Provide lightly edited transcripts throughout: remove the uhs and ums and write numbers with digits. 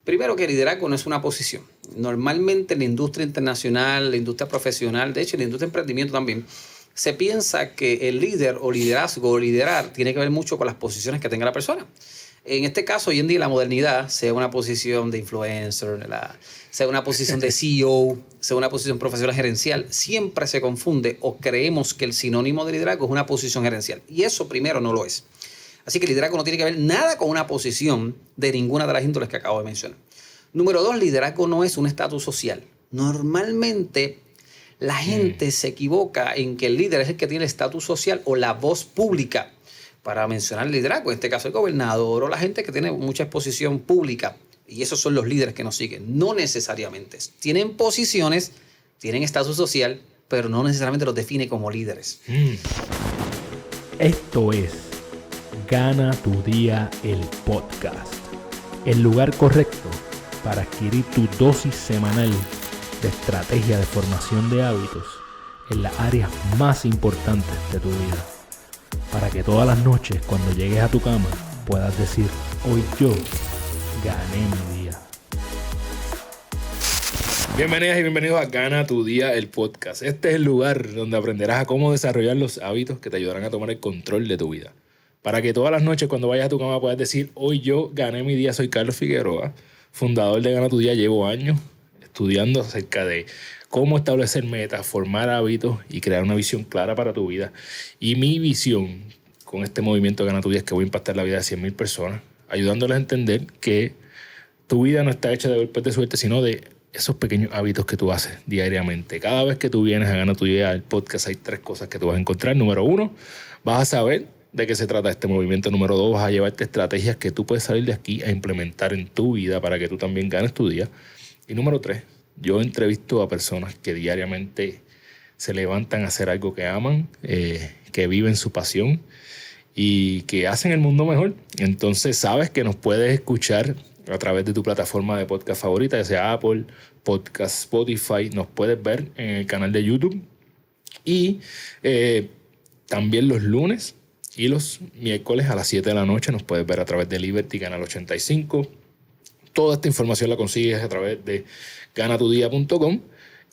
Primero, que liderazgo no es una posición. Normalmente en la industria internacional, la industria profesional, de hecho en la industria de emprendimiento también, se piensa que el líder o liderazgo o liderar tiene que ver mucho con las posiciones que tenga la persona. En este caso, hoy en día, la modernidad, sea una posición de influencer, sea una posición de CEO, sea una posición profesional gerencial, siempre se confunde o creemos que el sinónimo de liderazgo es una posición gerencial. Y eso primero no lo es. Así que el liderazgo no tiene que ver nada con una posición de ninguna de las índoles que acabo de mencionar. Número 2, liderazgo no es un estatus social. Normalmente la gente se equivoca en que el líder es el que tiene el estatus social o la voz pública para mencionar el liderazgo. En este caso el gobernador o la gente que tiene mucha exposición pública. Y esos son los líderes que nos siguen. No necesariamente. Tienen posiciones, tienen estatus social, pero no necesariamente los define como líderes. Esto es Gana tu Día, el podcast. El lugar correcto para adquirir tu dosis semanal de estrategia de formación de hábitos en las áreas más importantes de tu vida. Para que todas las noches, cuando llegues a tu cama, puedas decir: hoy yo gané mi día. Bienvenidas y bienvenidos a Gana tu Día, el podcast. Este es el lugar donde aprenderás a cómo desarrollar los hábitos que te ayudarán a tomar el control de tu vida. Para que todas las noches, cuando vayas a tu cama, puedas decir: hoy yo gané mi día. Soy Carlos Figueroa, fundador de Gana tu Día. Llevo años estudiando acerca de cómo establecer metas, formar hábitos y crear una visión clara para tu vida. Y mi visión con este movimiento Gana tu Día es que voy a impactar la vida de 100,000 personas, ayudándoles a entender que tu vida no está hecha de golpes de suerte, sino de esos pequeños hábitos que tú haces diariamente. Cada vez que tú vienes a Gana tu Día al podcast, hay 3 cosas que tú vas a encontrar. Número 1, vas a saber de qué se trata este movimiento. Número 2, vas a llevarte estrategias que tú puedes salir de aquí a implementar en tu vida para que tú también ganes tu día. Y número 3, yo entrevisto a personas que diariamente se levantan a hacer algo que aman, que viven su pasión y que hacen el mundo mejor. Entonces sabes que nos puedes escuchar a través de tu plataforma de podcast favorita, ya sea Apple, Podcast, Spotify. Nos puedes ver en el canal de YouTube. Y también los lunes y los miércoles a las 7 de la noche nos puedes ver a través de Liberty Canal 85. Toda esta información la consigues a través de ganatudia.com.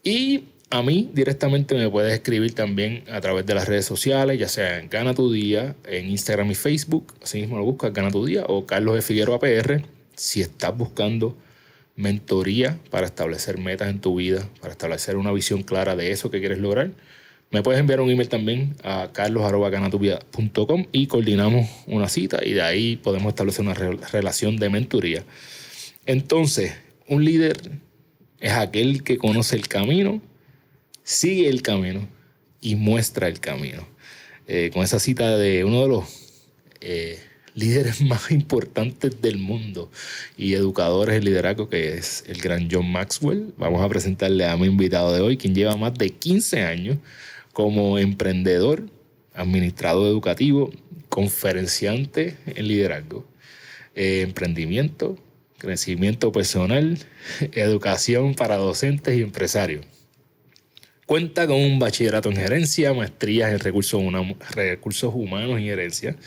Y a mí directamente me puedes escribir también a través de las redes sociales, ya sea en Gana tu Día, en Instagram y Facebook. Así mismo lo buscas, Gana tu Día, o Carlos de Figueroa PR. Si estás buscando mentoría para establecer metas en tu vida, para establecer una visión clara de eso que quieres lograr, me puedes enviar un email también a carlos@ganatuvida.com y coordinamos una cita y de ahí podemos establecer una relación de mentoría. Entonces, un líder es aquel que conoce el camino, sigue el camino y muestra el camino. Con esa cita de uno de los líderes más importantes del mundo y educadores de liderazgo, que es el gran John Maxwell, vamos a presentarle a mi invitado de hoy, quien lleva más de 15 años como emprendedor, administrador educativo, conferenciante en liderazgo, emprendimiento, crecimiento personal, educación para docentes y empresarios. Cuenta con un bachillerato en gerencia, maestrías en recursos humanos y gerencia,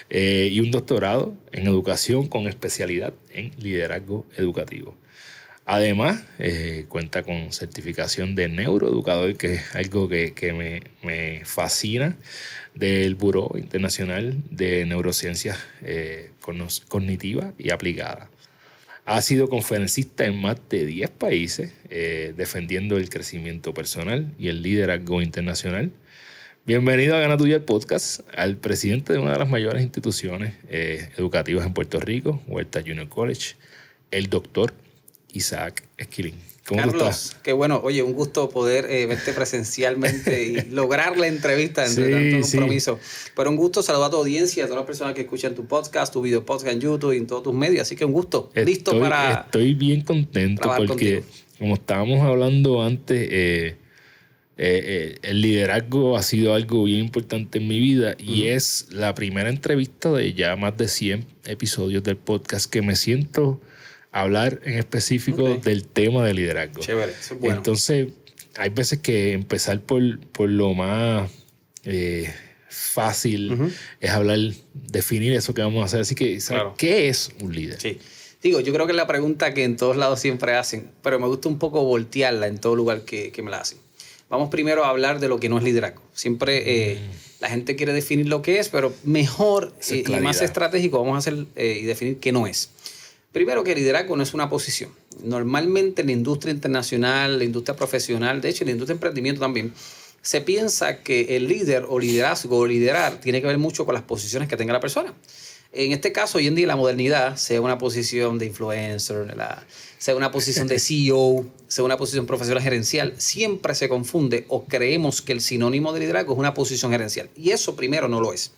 y un doctorado en educación con especialidad en liderazgo educativo. Además, cuenta con certificación de neuroeducador, que es algo que me fascina, del Buró Internacional de Neurociencias Cognitivas y Aplicadas. Ha sido conferencista en más de 10 países, defendiendo el crecimiento personal y el liderazgo internacional. Bienvenido a Gana tu Día, el podcast, al presidente de una de las mayores instituciones educativas en Puerto Rico, Huerta Junior College, el doctor Isaac Esquilín. ¿Cómo Carlos, tú estás? Qué bueno. Oye, un gusto poder verte presencialmente y lograr la entrevista entre tanto compromiso. Sí. Pero un gusto saludar a tu audiencia, a todas las personas que escuchan tu podcast, tu video podcast en YouTube y en todos tus medios. Así que un gusto. Listo para... Estoy bien contento porque, contigo. Como estábamos hablando antes, el liderazgo ha sido algo bien importante en mi vida y es la primera entrevista de ya más de 100 episodios del podcast que me siento hablar en específico del tema de liderazgo. Chévere, eso es bueno. Entonces, hay veces que empezar por lo más fácil es hablar, definir eso que vamos a hacer. Así que, ¿sabes? Claro. ¿Qué es un líder? Sí. Digo, yo creo que es la pregunta que en todos lados siempre hacen, pero me gusta un poco voltearla en todo lugar que me la hacen. Vamos primero a hablar de lo que no es liderazgo. Siempre la gente quiere definir lo que es, pero mejor y más estratégico vamos a hacer y definir qué no es. Primero, que liderazgo no es una posición. Normalmente en la industria internacional, la industria profesional, de hecho en la industria de emprendimiento también, se piensa que el líder o liderazgo o liderar tiene que ver mucho con las posiciones que tenga la persona. En este caso, hoy en día, la modernidad, sea una posición de influencer, sea una posición de CEO, sea una posición profesional gerencial, siempre se confunde o creemos que el sinónimo de liderazgo es una posición gerencial. Y eso primero no lo es.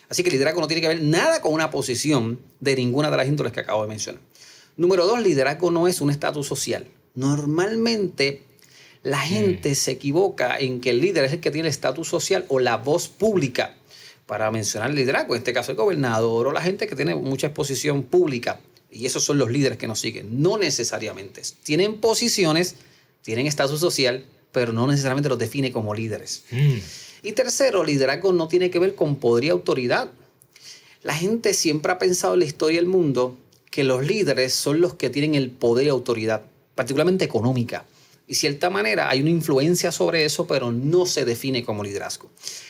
Así que liderazgo no tiene que ver nada con una posición de ninguna de las índoles que acabo de mencionar. Número 2, liderazgo no es un estatus social. Normalmente la gente se equivoca en que el líder es el que tiene el estatus social o la voz pública. Para mencionar el liderazgo, en este caso el gobernador o la gente que tiene mucha exposición pública. Y esos son los líderes que nos siguen. No necesariamente. Tienen posiciones, tienen estatus social, pero no necesariamente los define como líderes. Y tercero, liderazgo no tiene que ver con poder y autoridad. La gente siempre ha pensado en la historia del mundo que los líderes son los que tienen el poder y autoridad, particularmente económica. Y de cierta manera hay una influencia sobre eso, pero no se define como liderazgo.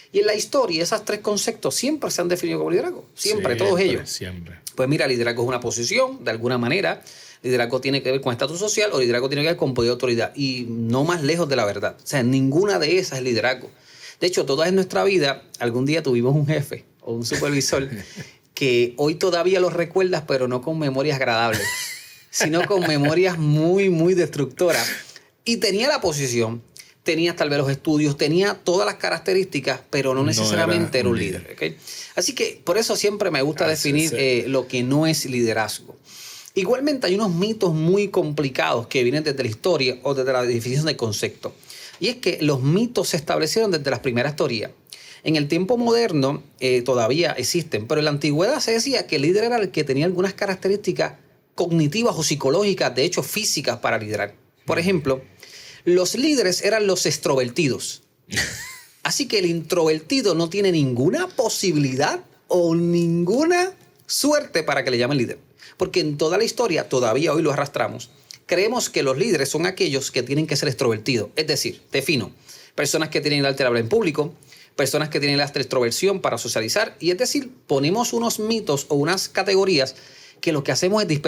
Y en la historia, esos tres conceptos siempre se han definido como liderazgo. Siempre, todos ellos. Siempre. Pues mira, liderazgo es una posición, de alguna manera. Liderazgo tiene que ver con estatus social o liderazgo tiene que ver con poder y autoridad. Y no más lejos de la verdad. O sea, ninguna de esas es liderazgo. De hecho, toda en nuestra vida, algún día tuvimos un jefe o un supervisor que hoy todavía los recuerdas, pero no con memorias agradables, sino con memorias muy, muy destructoras. Y tenía la posición, tenía tal vez los estudios, tenía todas las características, pero no necesariamente era un líder. ¿Okay? Así que por eso siempre me gusta definir lo que no es liderazgo. Igualmente hay unos mitos muy complicados que vienen desde la historia o desde la definición del concepto. Y es que los mitos se establecieron desde las primeras teorías. En el tiempo moderno todavía existen, pero en la antigüedad se decía que el líder era el que tenía algunas características cognitivas o psicológicas, de hecho físicas, para liderar. Por ejemplo, los líderes eran los extrovertidos. Así que el introvertido no tiene ninguna posibilidad o ninguna suerte para que le llamen líder. Porque en toda la historia, todavía hoy lo arrastramos, creemos que los líderes son aquellos que tienen que ser extrovertidos. Es decir, defino, personas que tienen el arte de hablar en público, personas que tienen el arte de extroversión para socializar. Y es decir, ponemos unos mitos o unas categorías que lo que hacemos es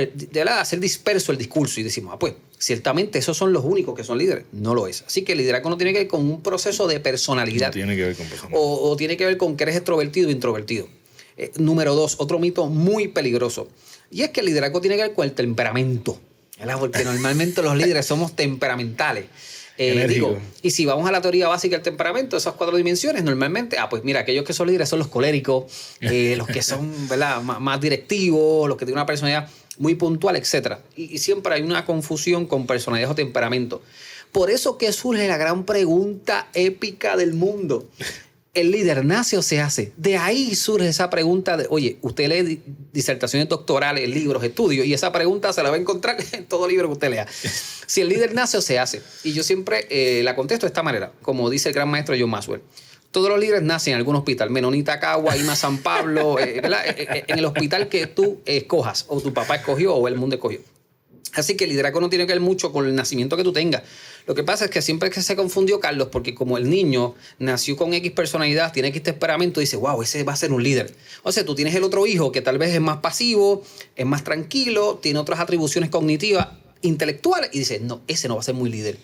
hacer disperso el discurso y decimos, pues, ciertamente esos son los únicos que son líderes. No lo es. Así que el liderazgo no tiene que ver con un proceso de personalidad. No tiene que ver con personalidad. O tiene que ver con que eres extrovertido o introvertido. Número 2, otro mito muy peligroso. Y es que el liderazgo tiene que ver con el temperamento. ¿Verdad? Porque normalmente los líderes somos temperamentales. Y si vamos a la teoría básica del temperamento, esas 4 dimensiones, normalmente, pues mira, aquellos que son líderes son los coléricos, los que son, ¿verdad?, más directivos, los que tienen una personalidad muy puntual, etc. Y siempre hay una confusión con personalidad o temperamento. Por eso que surge la gran pregunta épica del mundo. ¿El líder nace o se hace? De ahí surge esa pregunta de, oye, usted lee disertaciones doctorales, libros, estudios, y esa pregunta se la va a encontrar en todo libro que usted lea. Si el líder nace o se hace. Y yo siempre la contesto de esta manera, como dice el gran maestro John Maxwell. Todos los líderes nacen en algún hospital, Menonita Cagua, IMA San Pablo, en el hospital que tú escojas, o tu papá escogió, o el mundo escogió. Así que el liderazgo no tiene que ver mucho con el nacimiento que tú tengas. Lo que pasa es que siempre que se confundió Carlos, porque como el niño nació con X personalidad, tiene X temperamento, dice, wow, ese va a ser un líder. O sea, tú tienes el otro hijo que tal vez es más pasivo, es más tranquilo, tiene otras atribuciones cognitivas, intelectuales, y dice, no, ese no va a ser muy líder.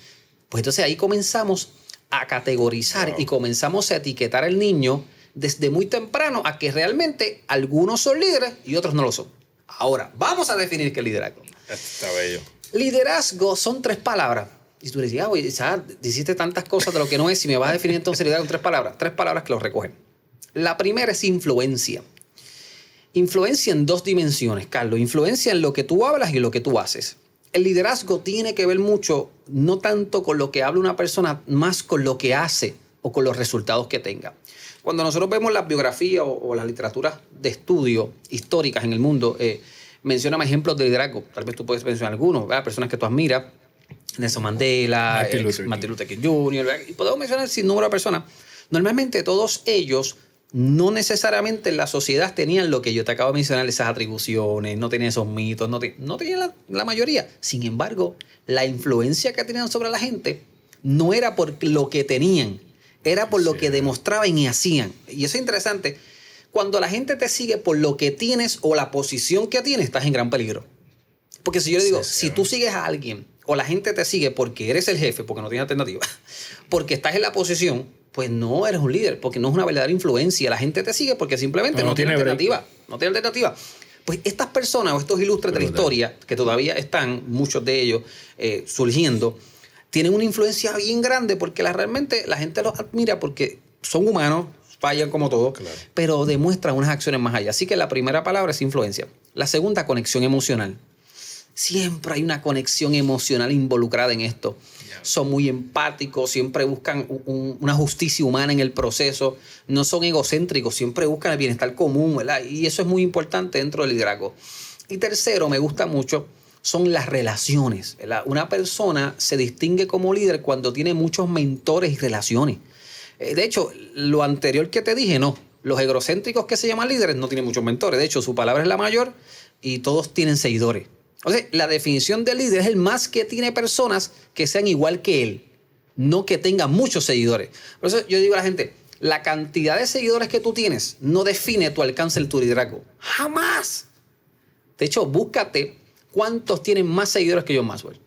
Pues entonces ahí comenzamos a categorizar y comenzamos a etiquetar al niño desde muy temprano a que realmente algunos son líderes y otros no lo son. Ahora, vamos a definir qué es liderazgo. Está bello. Liderazgo son 3 palabras. Y tú decías, oye, hiciste tantas cosas de lo que no es, si me vas a definir entonces liderazgo en 3 palabras. 3 palabras que lo recogen. La primera es influencia. Influencia en 2 dimensiones, Carlos. Influencia en lo que tú hablas y lo que tú haces. El liderazgo tiene que ver mucho, no tanto con lo que habla una persona, más con lo que hace o con los resultados que tenga. Cuando nosotros vemos las biografías o las literaturas de estudio históricas en el mundo, mencionan ejemplos de liderazgo. Tal vez tú puedes mencionar algunos, ¿verdad? Personas que tú admiras. Nelson Mandela, Martin Luther King Jr., y podemos mencionar sin número de personas. Normalmente todos ellos no necesariamente en la sociedad tenían lo que yo te acabo de mencionar, esas atribuciones, no tenían esos mitos, no tenían la mayoría. Sin embargo, la influencia que tenían sobre la gente no era por lo que tenían, era por lo que demostraban y hacían. Y eso es interesante. Cuando la gente te sigue por lo que tienes o la posición que tienes, estás en gran peligro. Porque si yo le digo, si tú sigues a alguien o la gente te sigue porque eres el jefe, porque no tienes alternativa, porque estás en la posición, pues no eres un líder, porque no es una verdadera influencia. La gente te sigue porque simplemente no tiene alternativa. No tiene alternativa. Pues estas personas o estos ilustres de la historia, que todavía están, muchos de ellos, surgiendo, tienen una influencia bien grande porque realmente la gente los admira porque son humanos, fallan como todos, pero demuestran unas acciones más allá. Así que la primera palabra es influencia. La segunda, conexión emocional. Siempre hay una conexión emocional involucrada en esto. Son muy empáticos, siempre buscan una justicia humana en el proceso, no son egocéntricos, siempre buscan el bienestar común, ¿verdad? Y eso es muy importante dentro del liderazgo. Y tercero, me gusta mucho, son las relaciones, ¿verdad? Una persona se distingue como líder cuando tiene muchos mentores y relaciones. De hecho, lo anterior que te dije, no. Los egocéntricos que se llaman líderes no tienen muchos mentores. De hecho, su palabra es la mayor y todos tienen seguidores. O sea, la definición de líder es el más que tiene personas que sean igual que él, no que tengan muchos seguidores. Por eso yo digo a la gente, la cantidad de seguidores que tú tienes no define tu alcance en tu liderazgo. ¡Jamás! De hecho, búscate cuántos tienen más seguidores que John Maxwell.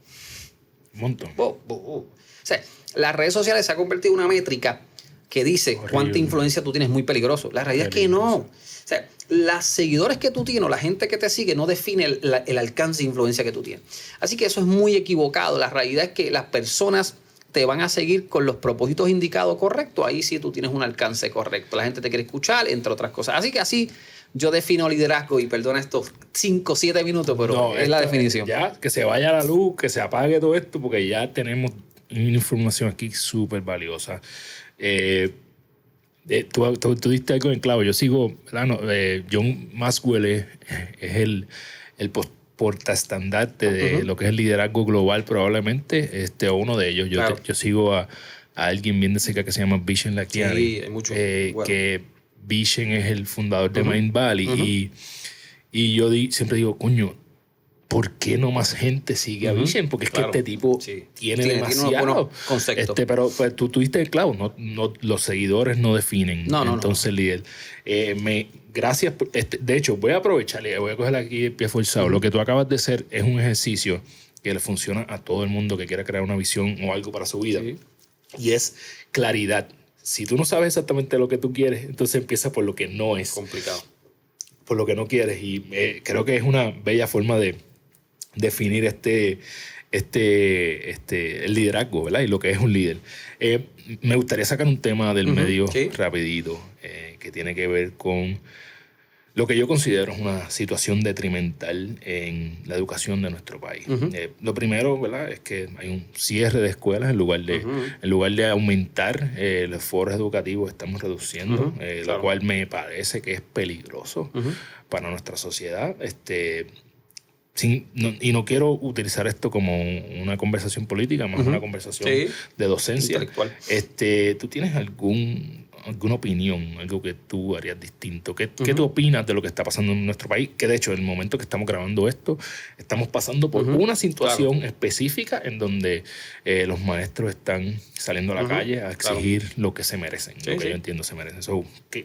Un montón. O sea, las redes sociales se ha convertido en una métrica que dice cuánta influencia tú tienes, muy peligroso. La realidad es que no. O sea, los seguidores que tú tienes o la gente que te sigue no define el alcance de influencia que tú tienes. Así que eso es muy equivocado. La realidad es que las personas te van a seguir con los propósitos indicados correctos. Ahí sí tú tienes un alcance correcto. La gente te quiere escuchar, entre otras cosas. Así que así yo defino liderazgo y perdona estos 5 o 7 minutos, pero es la definición. Ya, que se vaya la luz, que se apague todo esto, porque ya tenemos una información aquí súper valiosa. Tú diste algo en clave. Yo sigo, John Maxwell es el portaestandarte de lo que es el liderazgo global probablemente, o uno de ellos. Yo sigo a alguien bien de cerca que se llama Vishen Lakhiani. Sí, hay mucho. Que Vishen es el fundador de Mindvalley y yo siempre digo, coño, ¿por qué no más gente sigue a Vishen? Porque es que este tipo tiene demasiado conceptos. Pero pues, tú diste el clavo, no, los seguidores no definen entonces el líder. Gracias. De hecho, voy a aprovechar y voy a coger aquí el pie forzado. Lo que tú acabas de hacer es un ejercicio que le funciona a todo el mundo que quiera crear una visión o algo para su vida. Y es claridad. Si tú no sabes exactamente lo que tú quieres, entonces empieza por lo que no es. Complicado. Por lo que no quieres. Y creo que es una bella forma de definir el liderazgo, ¿verdad? Y lo que es un líder. Me gustaría sacar un tema del medio rapidito, que tiene que ver con lo que yo considero es una situación detrimental en la educación de nuestro país. Lo primero, ¿verdad?, es que hay un cierre de escuelas en lugar de aumentar los foros educativos, estamos reduciendo, lo cual me parece que es peligroso para nuestra sociedad. Y no quiero utilizar esto como una conversación política, más una conversación de docencia. Intelectual. ¿Tú tienes alguna opinión, algo que tú harías distinto? ¿Qué tú opinas de lo que está pasando en nuestro país? Que de hecho, en el momento que estamos grabando esto, estamos pasando por una situación específica en donde los maestros están saliendo a la calle a exigir lo que se merecen, lo que yo entiendo se merecen.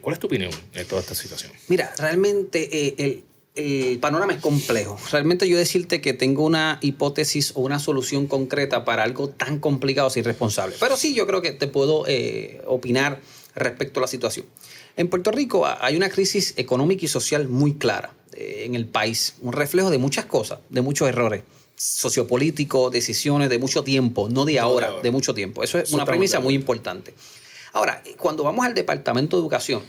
¿Cuál es tu opinión de toda esta situación? Mira, realmente el panorama es complejo. Realmente yo decirte que tengo una hipótesis o una solución concreta para algo tan complicado es irresponsable. Pero sí, yo creo que te puedo opinar respecto a la situación. En Puerto Rico hay una crisis económica y social muy clara en el país. Un reflejo de muchas cosas, de muchos errores sociopolíticos, decisiones de mucho tiempo, no de ahora, de mucho tiempo. Eso es una premisa muy importante. Ahora, cuando vamos al Departamento de Educación,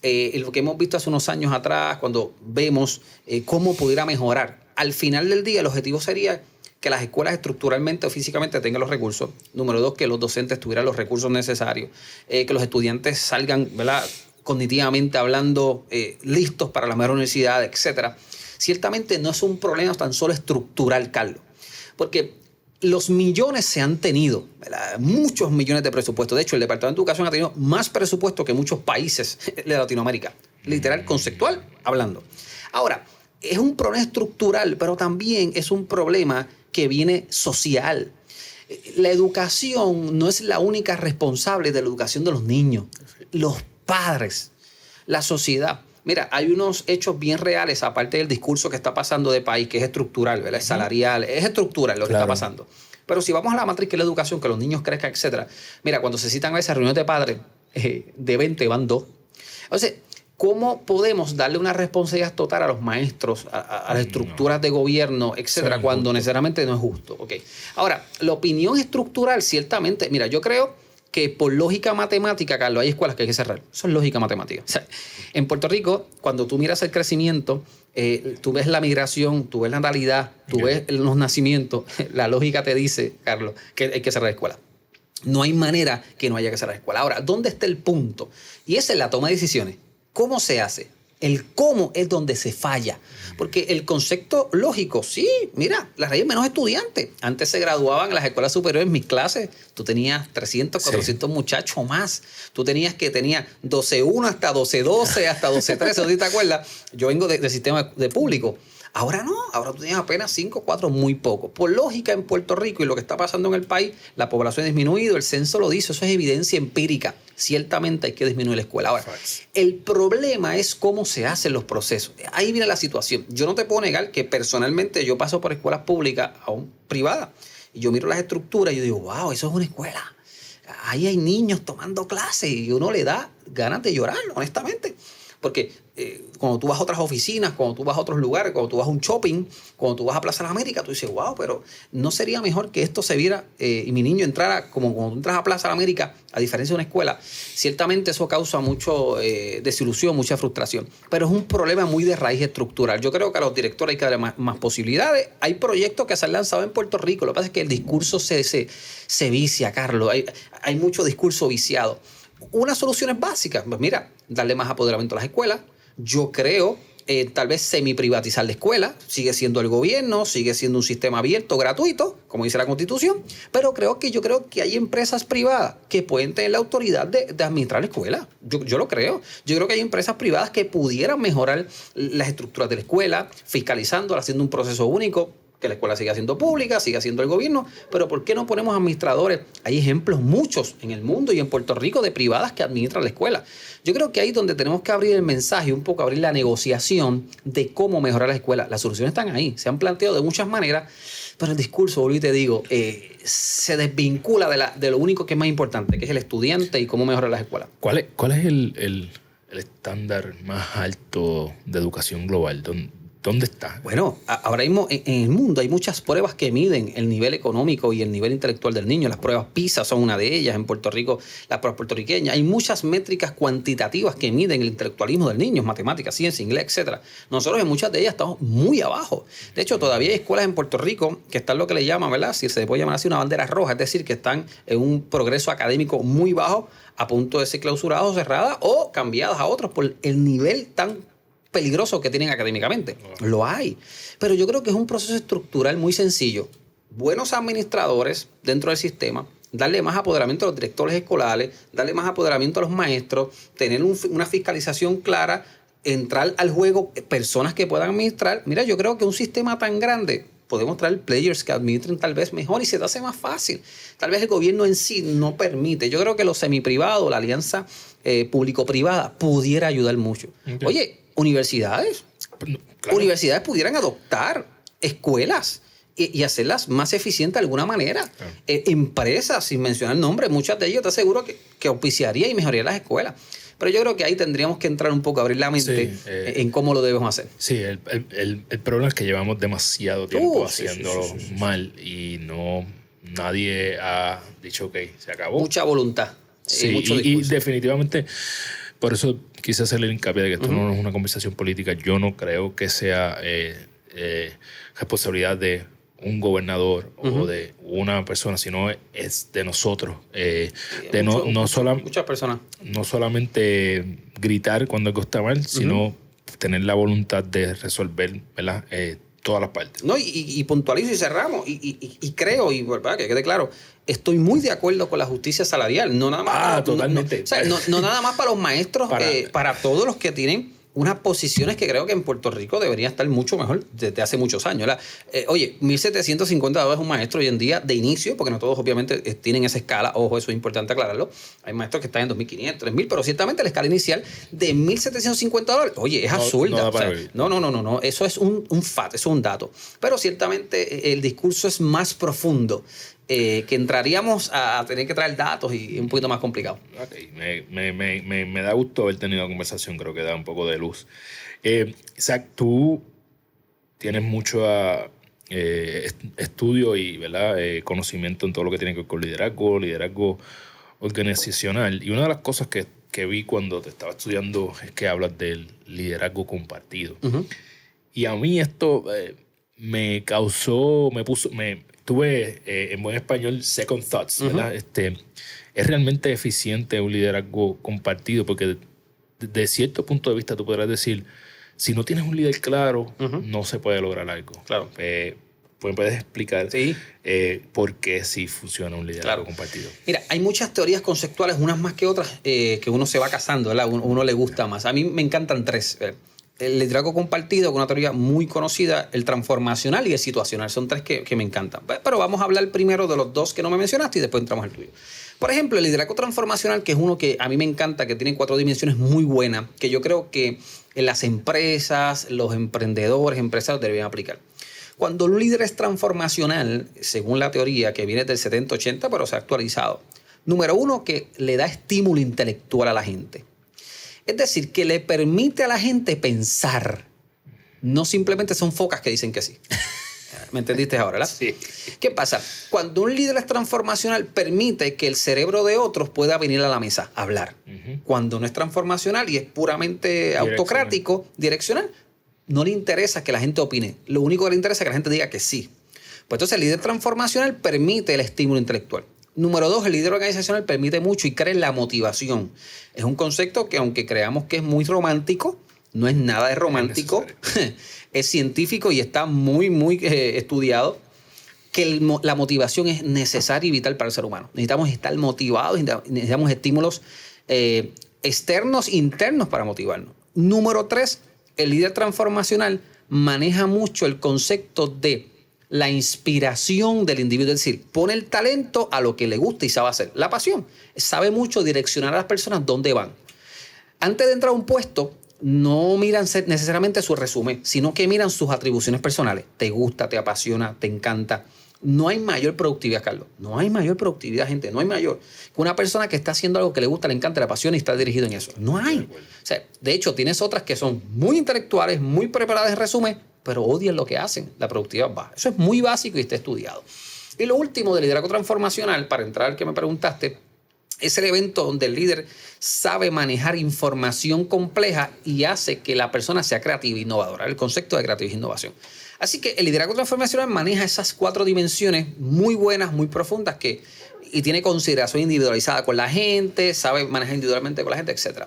lo que hemos visto hace unos años atrás, cuando vemos cómo pudiera mejorar, al final del día el objetivo sería que las escuelas estructuralmente o físicamente tengan los recursos. Número 2, que los docentes tuvieran los recursos necesarios, que los estudiantes salgan, ¿verdad?, cognitivamente hablando, listos para la mejor universidad, etc. Ciertamente no es un problema tan solo estructural, Carlos, porque los millones se han tenido, ¿verdad? Muchos millones de presupuesto. De hecho, el Departamento de Educación ha tenido más presupuesto que muchos países de Latinoamérica, literal, conceptual, hablando. Ahora, es un problema estructural, pero también es un problema que viene social. La educación no es la única responsable de la educación de los niños. Los padres, la sociedad. Mira, hay unos hechos bien reales, aparte del discurso que está pasando de país, que es estructural, ¿verdad? Es salarial, es estructural lo que está pasando. Pero si vamos a la matriz, que es la educación, que los niños crezcan, etcétera. Mira, cuando se citan a esas reuniones de padres, de 20 van 2. Entonces, ¿cómo podemos darle una responsabilidad total a los maestros, a las estructuras de gobierno, etcétera, cuando necesariamente no es justo? Okay. Ahora, la opinión estructural, ciertamente, mira, yo creo que por lógica matemática, Carlos, hay escuelas que hay que cerrar. Eso es lógica matemática. O sea, en Puerto Rico, cuando tú miras el crecimiento, tú ves la migración, tú ves la natalidad, tú ves los nacimientos, la lógica te dice, Carlos, que hay que cerrar escuelas. No hay manera que no haya que cerrar escuelas. Ahora, ¿dónde está el punto? Y esa es la toma de decisiones. ¿Cómo se hace? El cómo es donde se falla. Porque el concepto lógico, sí, mira, las raíces menos estudiantes. Antes se graduaban en las escuelas superiores, en mis clases, tú tenías 300, 400 muchachos más. Tú tenías 12-1 hasta 12-12, hasta 12-13, ¿no te acuerdas? Yo vengo del sistema de público. Ahora no, ahora tú tienes apenas 5, 4, muy poco. Por lógica, en Puerto Rico y lo que está pasando en el país, la población ha disminuido, el censo lo dice, eso es evidencia empírica. Ciertamente hay que disminuir la escuela. Ahora, el problema es cómo se hacen los procesos. Ahí viene la situación. Yo no te puedo negar que personalmente yo paso por escuelas públicas aún privadas y yo miro las estructuras y yo digo, wow, eso es una escuela. Ahí hay niños tomando clases y uno le da ganas de llorar, honestamente. Porque cuando tú vas a otras oficinas, cuando tú vas a otros lugares, cuando tú vas a un shopping, cuando tú vas a Plaza de las Américas, tú dices, wow, pero ¿no sería mejor que esto se viera y mi niño entrara como cuando tú entras a Plaza de las Américas, a diferencia de una escuela? Ciertamente eso causa mucho desilusión, mucha frustración, pero es un problema muy de raíz estructural. Yo creo que a los directores hay que darle más posibilidades. Hay proyectos que se han lanzado en Puerto Rico, lo que pasa es que el discurso se vicia, Carlos. Hay mucho discurso viciado. Unas soluciones básicas, pues mira, darle más apoderamiento a las escuelas. Yo creo, tal vez semi-privatizar la escuela. Sigue siendo el gobierno, sigue siendo un sistema abierto, gratuito, como dice la Constitución. Pero yo creo que hay empresas privadas que pueden tener la autoridad de administrar la escuela. Yo lo creo. Yo creo que hay empresas privadas que pudieran mejorar las estructuras de la escuela, fiscalizándola, haciendo un proceso único. Que la escuela siga siendo pública, siga siendo el gobierno, pero ¿por qué no ponemos administradores? Hay ejemplos muchos en el mundo y en Puerto Rico de privadas que administran la escuela. Yo creo que ahí es donde tenemos que abrir el mensaje, un poco abrir la negociación de cómo mejorar la escuela. Las soluciones están ahí, se han planteado de muchas maneras, pero el discurso, volví y te digo, se desvincula de lo único que es más importante, que es el estudiante y cómo mejorar las escuelas. ¿Cuál es el estándar más alto de educación global? ¿Dónde está? Bueno, ahora mismo en el mundo hay muchas pruebas que miden el nivel económico y el nivel intelectual del niño. Las pruebas PISA son una de ellas. En Puerto Rico, las pruebas puertorriqueñas. Hay muchas métricas cuantitativas que miden el intelectualismo del niño, matemáticas, ciencia, inglés, etc. Nosotros en muchas de ellas estamos muy abajo. De hecho, todavía hay escuelas en Puerto Rico que están lo que le llaman, ¿verdad? Si se puede llamar así, una bandera roja. Es decir, que están en un progreso académico muy bajo, a punto de ser clausuradas o cerradas o cambiadas a otros por el nivel tan peligroso que tienen académicamente. Lo hay. Pero yo creo que es un proceso estructural muy sencillo. Buenos administradores dentro del sistema, darle más apoderamiento a los directores escolares, darle más apoderamiento a los maestros, tener una fiscalización clara, entrar al juego personas que puedan administrar. Mira, yo creo que un sistema tan grande, podemos traer players que administren tal vez mejor y se te hace más fácil. Tal vez el gobierno en sí no permite. Yo creo que los semiprivados, la alianza público-privada, pudiera ayudar mucho. Okay. Oye, universidades. Claro. Universidades pudieran adoptar escuelas y hacerlas más eficientes de alguna manera. Claro. Empresas, sin mencionar nombres, muchas de ellas te aseguro que auspiciaría y mejoraría las escuelas. Pero yo creo que ahí tendríamos que entrar un poco, abrir la mente en cómo lo debemos hacer. Sí, el problema es que llevamos demasiado tiempo haciéndolo mal y nadie ha dicho, ok, se acabó. Mucha voluntad. Sí, y definitivamente, por eso quise hacerle el hincapié de que esto no es una conversación política. Yo no creo que sea responsabilidad de un gobernador o de una persona, sino es de nosotros. Muchas personas. No solamente gritar cuando algo está mal, sino tener la voluntad de resolver, ¿verdad? todas las partes. No, y puntualizo y cerramos. Y creo, y ¿verdad? Que quede claro, estoy muy de acuerdo con la justicia salarial. No nada más. Totalmente. O sea, no nada más para los maestros, para todos los que tienen unas posiciones que creo que en Puerto Rico deberían estar mucho mejor desde hace muchos años. Oye, $1,750 un maestro hoy en día de inicio, porque no todos obviamente tienen esa escala. Ojo, eso es importante aclararlo. Hay maestros que están en $2,500, $3,000, pero ciertamente la escala inicial de $1,750, oye, es absurda. No. Eso es un fact, eso es un dato. Pero ciertamente el discurso es más profundo. Que entraríamos a tener que traer datos y un poquito más complicado. Okay. Me da gusto haber tenido la conversación, creo que da un poco de luz. Zach, tú tienes mucho estudio y ¿verdad? Conocimiento en todo lo que tiene que ver con liderazgo organizacional. Y una de las cosas que vi cuando te estaba estudiando es que hablas del liderazgo compartido. Uh-huh. Y a mí esto tuve en buen español second thoughts, ¿verdad? Uh-huh. Es realmente eficiente un liderazgo compartido porque de cierto punto de vista tú podrás decir, si no tienes un líder claro, uh-huh, no se puede lograr algo. Claro. ¿Puedes explicar sí, por qué sí funciona un liderazgo compartido? Mira, hay muchas teorías conceptuales, unas más que otras, que uno se va casando, ¿verdad? Uno le gusta más. A mí me encantan tres. El liderazgo compartido, con una teoría muy conocida, el transformacional y el situacional. Son tres que me encantan. Pero vamos a hablar primero de los dos que no me mencionaste y después entramos al tuyo. Por ejemplo, el liderazgo transformacional, que es uno que a mí me encanta, que tiene 4 dimensiones muy buenas, que yo creo que en las empresas, los emprendedores, empresarios deberían aplicar. Cuando un líder es transformacional, según la teoría que viene del 70-80, pero se ha actualizado, número 1, que le da estímulo intelectual a la gente. Es decir, que le permite a la gente pensar. No simplemente son focas que dicen que sí. ¿Me entendiste ahora, verdad? Sí. ¿Qué pasa? Cuando un líder es transformacional, permite que el cerebro de otros pueda venir a la mesa a hablar. Uh-huh. Cuando no es transformacional y es puramente autocrático, direccional, no le interesa que la gente opine. Lo único que le interesa es que la gente diga que sí. Pues entonces el líder transformacional permite el estímulo intelectual. Número 2, el líder organizacional permite mucho y crea la motivación. Es un concepto que, aunque creamos que es muy romántico, no es nada de romántico. Es científico y está muy estudiado, que la motivación es necesaria y vital para el ser humano. Necesitamos estar motivados, necesitamos estímulos externos e internos para motivarnos. Número 3, el líder transformacional maneja mucho el concepto de la inspiración del individuo, es decir, pone el talento a lo que le gusta y sabe hacer. La pasión, sabe mucho direccionar a las personas dónde van. Antes de entrar a un puesto, no miran necesariamente su resumen, sino que miran sus atribuciones personales. Te gusta, te apasiona, te encanta. No hay mayor productividad, Carlos. No hay mayor productividad, gente. No hay mayor que una persona que está haciendo algo que le gusta, le encanta, le apasiona y está dirigido en eso. No hay. O sea, de hecho, tienes otras que son muy intelectuales, muy preparadas en resumen, pero odian lo que hacen. La productividad baja. Eso es muy básico y está estudiado. Y lo último del liderazgo transformacional, para entrar al que me preguntaste, es el evento donde el líder sabe manejar información compleja y hace que la persona sea creativa e innovadora. El concepto de creatividad e innovación. Así que el liderazgo transformacional maneja esas 4 dimensiones muy buenas, muy profundas, y tiene consideración individualizada con la gente, sabe manejar individualmente con la gente, etc.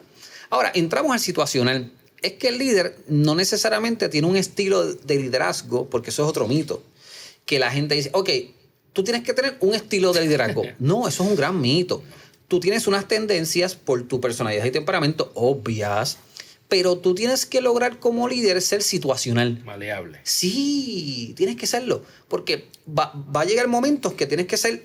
Ahora, entramos al situacional. Es que el líder no necesariamente tiene un estilo de liderazgo, porque eso es otro mito. Que la gente dice, ok, tú tienes que tener un estilo de liderazgo. No, eso es un gran mito. Tú tienes unas tendencias por tu personalidad y temperamento obvias, pero tú tienes que lograr como líder ser situacional. Maleable. Sí, tienes que serlo. Porque va a llegar momentos que tienes que ser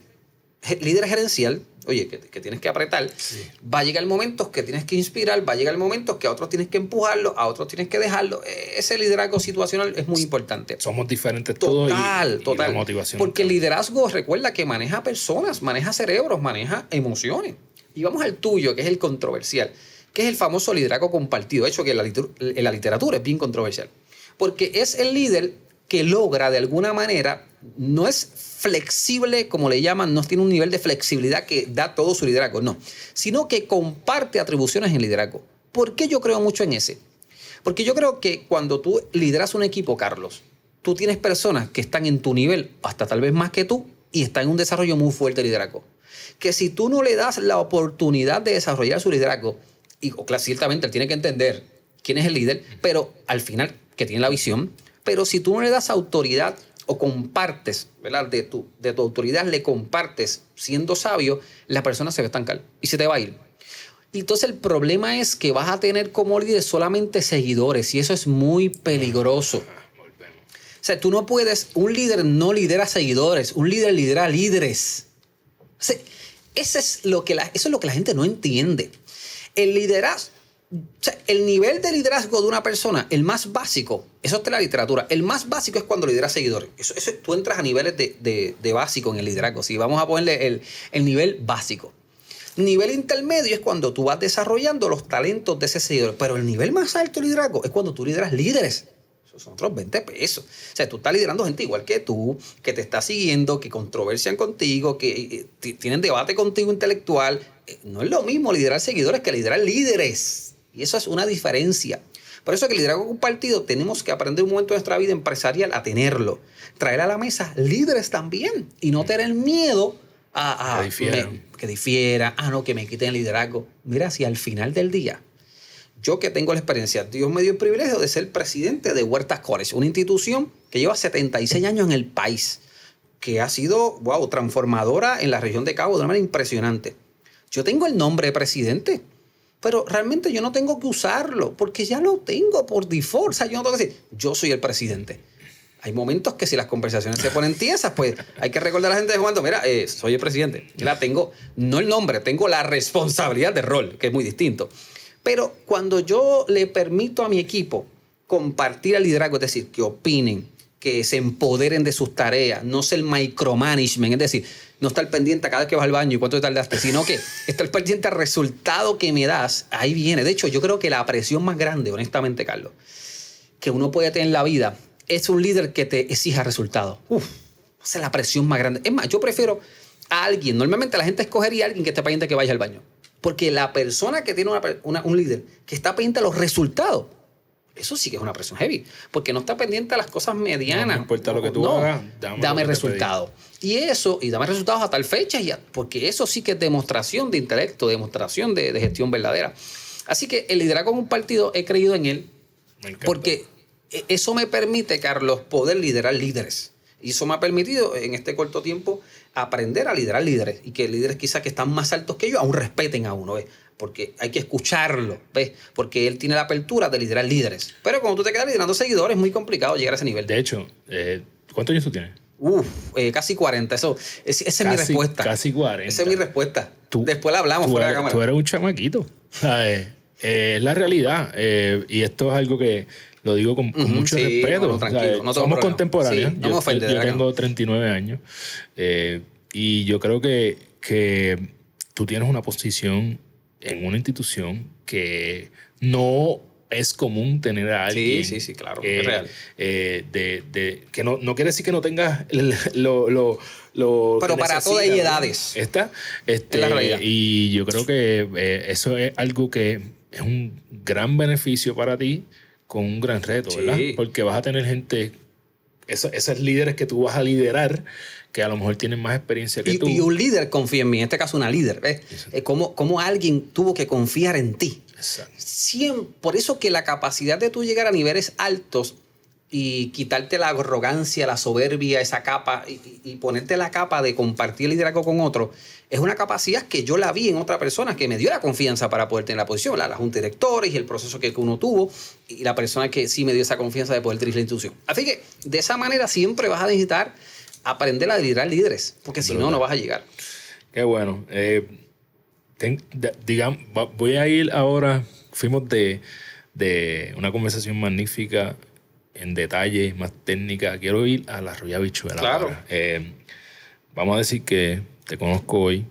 líder gerencial. Oye, que tienes que apretar. Sí. Va a llegar momentos que tienes que inspirar. Va a llegar momentos que a otros tienes que empujarlo, a otros tienes que dejarlo. Ese liderazgo situacional es muy importante. Somos diferentes todos. Total. Y la motivación. Porque el liderazgo, recuerda que maneja personas, maneja cerebros, maneja emociones. Y vamos al tuyo, que es el controversial, que es el famoso liderazgo compartido. De hecho, que en la literatura es bien controversial. Porque es el líder que logra de alguna manera, no es flexible, como le llaman, no tiene un nivel de flexibilidad que da todo su liderazgo, no, sino que comparte atribuciones en liderazgo. ¿Por qué yo creo mucho en ese? Porque yo creo que cuando tú lideras un equipo, Carlos, tú tienes personas que están en tu nivel, hasta tal vez más que tú, y están en un desarrollo muy fuerte de liderazgo. Que si tú no le das la oportunidad de desarrollar su liderazgo, y ciertamente él tiene que entender quién es el líder, pero al final que tiene la visión, Pero si tú no le das autoridad o compartes, ¿verdad? De tu autoridad le compartes siendo sabio, la persona se va a estancar y se te va a ir. Y entonces el problema es que vas a tener como líder solamente seguidores y eso es muy peligroso. O sea, tú no puedes, un líder no lidera seguidores, un líder lidera líderes. O sea, eso es lo que la gente no entiende. El liderazgo, o sea, el nivel de liderazgo de una persona, el más básico, eso está en la literatura, el más básico es cuando lidera seguidores. Eso, tú entras a niveles de básico en el liderazgo. Si vamos a ponerle el nivel básico. Nivel intermedio es cuando tú vas desarrollando los talentos de ese seguidor. Pero el nivel más alto de liderazgo es cuando tú lideras líderes. Esos son otros 20 pesos. O sea, tú estás liderando gente igual que tú, que te está siguiendo, que controversian contigo, que tienen debate contigo intelectual. No es lo mismo liderar seguidores que liderar líderes. Y eso es una diferencia. Por eso que el liderazgo compartido tenemos que aprender un momento de nuestra vida empresarial a tenerlo. Traer a la mesa líderes también. Y no tener miedo que difiera, no, que me quiten el liderazgo. Mira, si al final del día, yo que tengo la experiencia, Dios me dio el privilegio de ser presidente de Huertas College, una institución que lleva 76 años en el país, que ha sido, transformadora en la región de Cabo de una manera impresionante. Yo tengo el nombre de presidente, pero realmente yo no tengo que usarlo, porque ya lo tengo por default. O sea, yo no tengo que decir, yo soy el presidente. Hay momentos que si las conversaciones se ponen tiesas, pues hay que recordar a la gente de cuando, mira, soy el presidente. Tengo, no el nombre, tengo la responsabilidad de rol, que es muy distinto. Pero cuando yo le permito a mi equipo compartir el liderazgo, es decir, que opinen, que se empoderen de sus tareas, no ser micromanagement, es decir, no estar pendiente a cada vez que vas al baño y cuánto te tardaste, sino que estar pendiente al resultado que me das, ahí viene. De hecho, yo creo que la presión más grande, honestamente, Carlos, que uno puede tener en la vida es un líder que te exija resultados. Esa es la presión más grande. Es más, yo prefiero a alguien, normalmente la gente escogería a alguien que esté pendiente que vaya al baño. Porque la persona que tiene un líder que está pendiente a los resultados, eso sí que es una presión heavy. Porque no está pendiente a las cosas medianas. No importa lo que tú hagas, dame resultados. Y dame resultados a tal fecha, porque eso sí que es demostración de intelecto, demostración de gestión verdadera. Así que el liderazgo compartido, he creído en él. Porque eso me permite, Carlos, poder liderar líderes. Y eso me ha permitido en este corto tiempo aprender a liderar líderes. Y que líderes quizás que están más altos que yo aún respeten a uno, ¿ves? Porque hay que escucharlo, ¿ves? Porque él tiene la apertura de liderar líderes. Pero cuando tú te quedas liderando seguidores es muy complicado llegar a ese nivel. De hecho, ¿cuántos años tú tienes? Casi 40. Esa es mi respuesta. Casi 40. Esa es mi respuesta. Después la hablamos fuera de la cámara. Tú eres un chamaquito. Es la realidad. Y esto es algo que lo digo con mucho respeto. Tranquilo, no somos contemporáneos. Sí, no yo tengo 39 años. Y yo creo que tú tienes una posición en una institución que no es común tener a alguien. Sí, claro, es real. Que no quiere decir que no tengas lo pero para todas hay edades. Es la realidad. Y yo creo que eso es algo que es un gran beneficio para ti con un gran reto, ¿verdad? Porque vas a tener gente, esos líderes que tú vas a liderar, que a lo mejor tienen más experiencia que tú. Y un líder confía en mí, en este caso una líder. Como alguien tuvo que confiar en ti. Exacto. Por eso que la capacidad de tú llegar a niveles altos y quitarte la arrogancia, la soberbia, esa capa, y ponerte la capa de compartir el liderazgo con otro, es una capacidad que yo la vi en otra persona que me dio la confianza para poder tener la posición, la junta de directores y el proceso que uno tuvo, y la persona que sí me dio esa confianza de poder dirigir la institución. Así que de esa manera siempre vas a necesitar aprender a liderar líderes, porque si no vas a llegar. Qué bueno. Voy a ir ahora, fuimos de una conversación magnífica en detalle, más técnica. Quiero ir a la arroyo habichuela. Claro. Vamos a decir que te conozco hoy,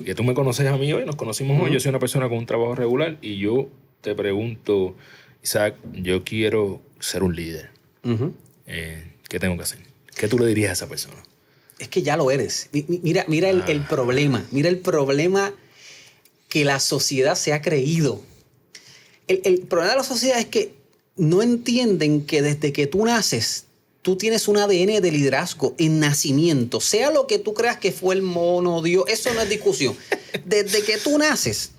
que tú me conoces a mí hoy, nos conocimos hoy. Yo soy una persona con un trabajo regular y yo te pregunto, Isaac, yo quiero ser un líder. ¿Qué tengo que hacer? ¿Qué tú le dirías a esa persona? Es que ya lo eres. Mira el problema. Mira el problema que la sociedad se ha creído. El problema de la sociedad es que no entienden que desde que tú naces, tú tienes un ADN de liderazgo en nacimiento. Sea lo que tú creas que fue el mono, Dios, eso no es discusión. Desde que tú naces,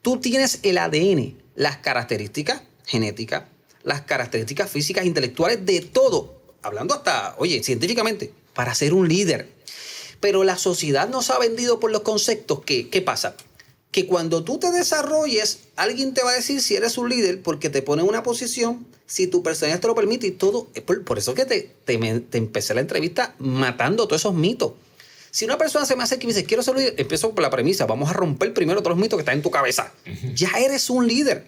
tú tienes el ADN, las características genéticas, las características físicas, intelectuales, de todo, hablando hasta, oye, científicamente, para ser un líder. Pero la sociedad nos ha vendido por los conceptos que, ¿qué pasa? Que cuando tú te desarrolles, alguien te va a decir si eres un líder porque te pone en una posición, si tu personalidad te lo permite y todo. Por eso que te empecé la entrevista matando todos esos mitos. Si una persona se me acerca y me dice, quiero ser un líder, empiezo por la premisa, vamos a romper primero todos los mitos que están en tu cabeza. Ya eres un líder.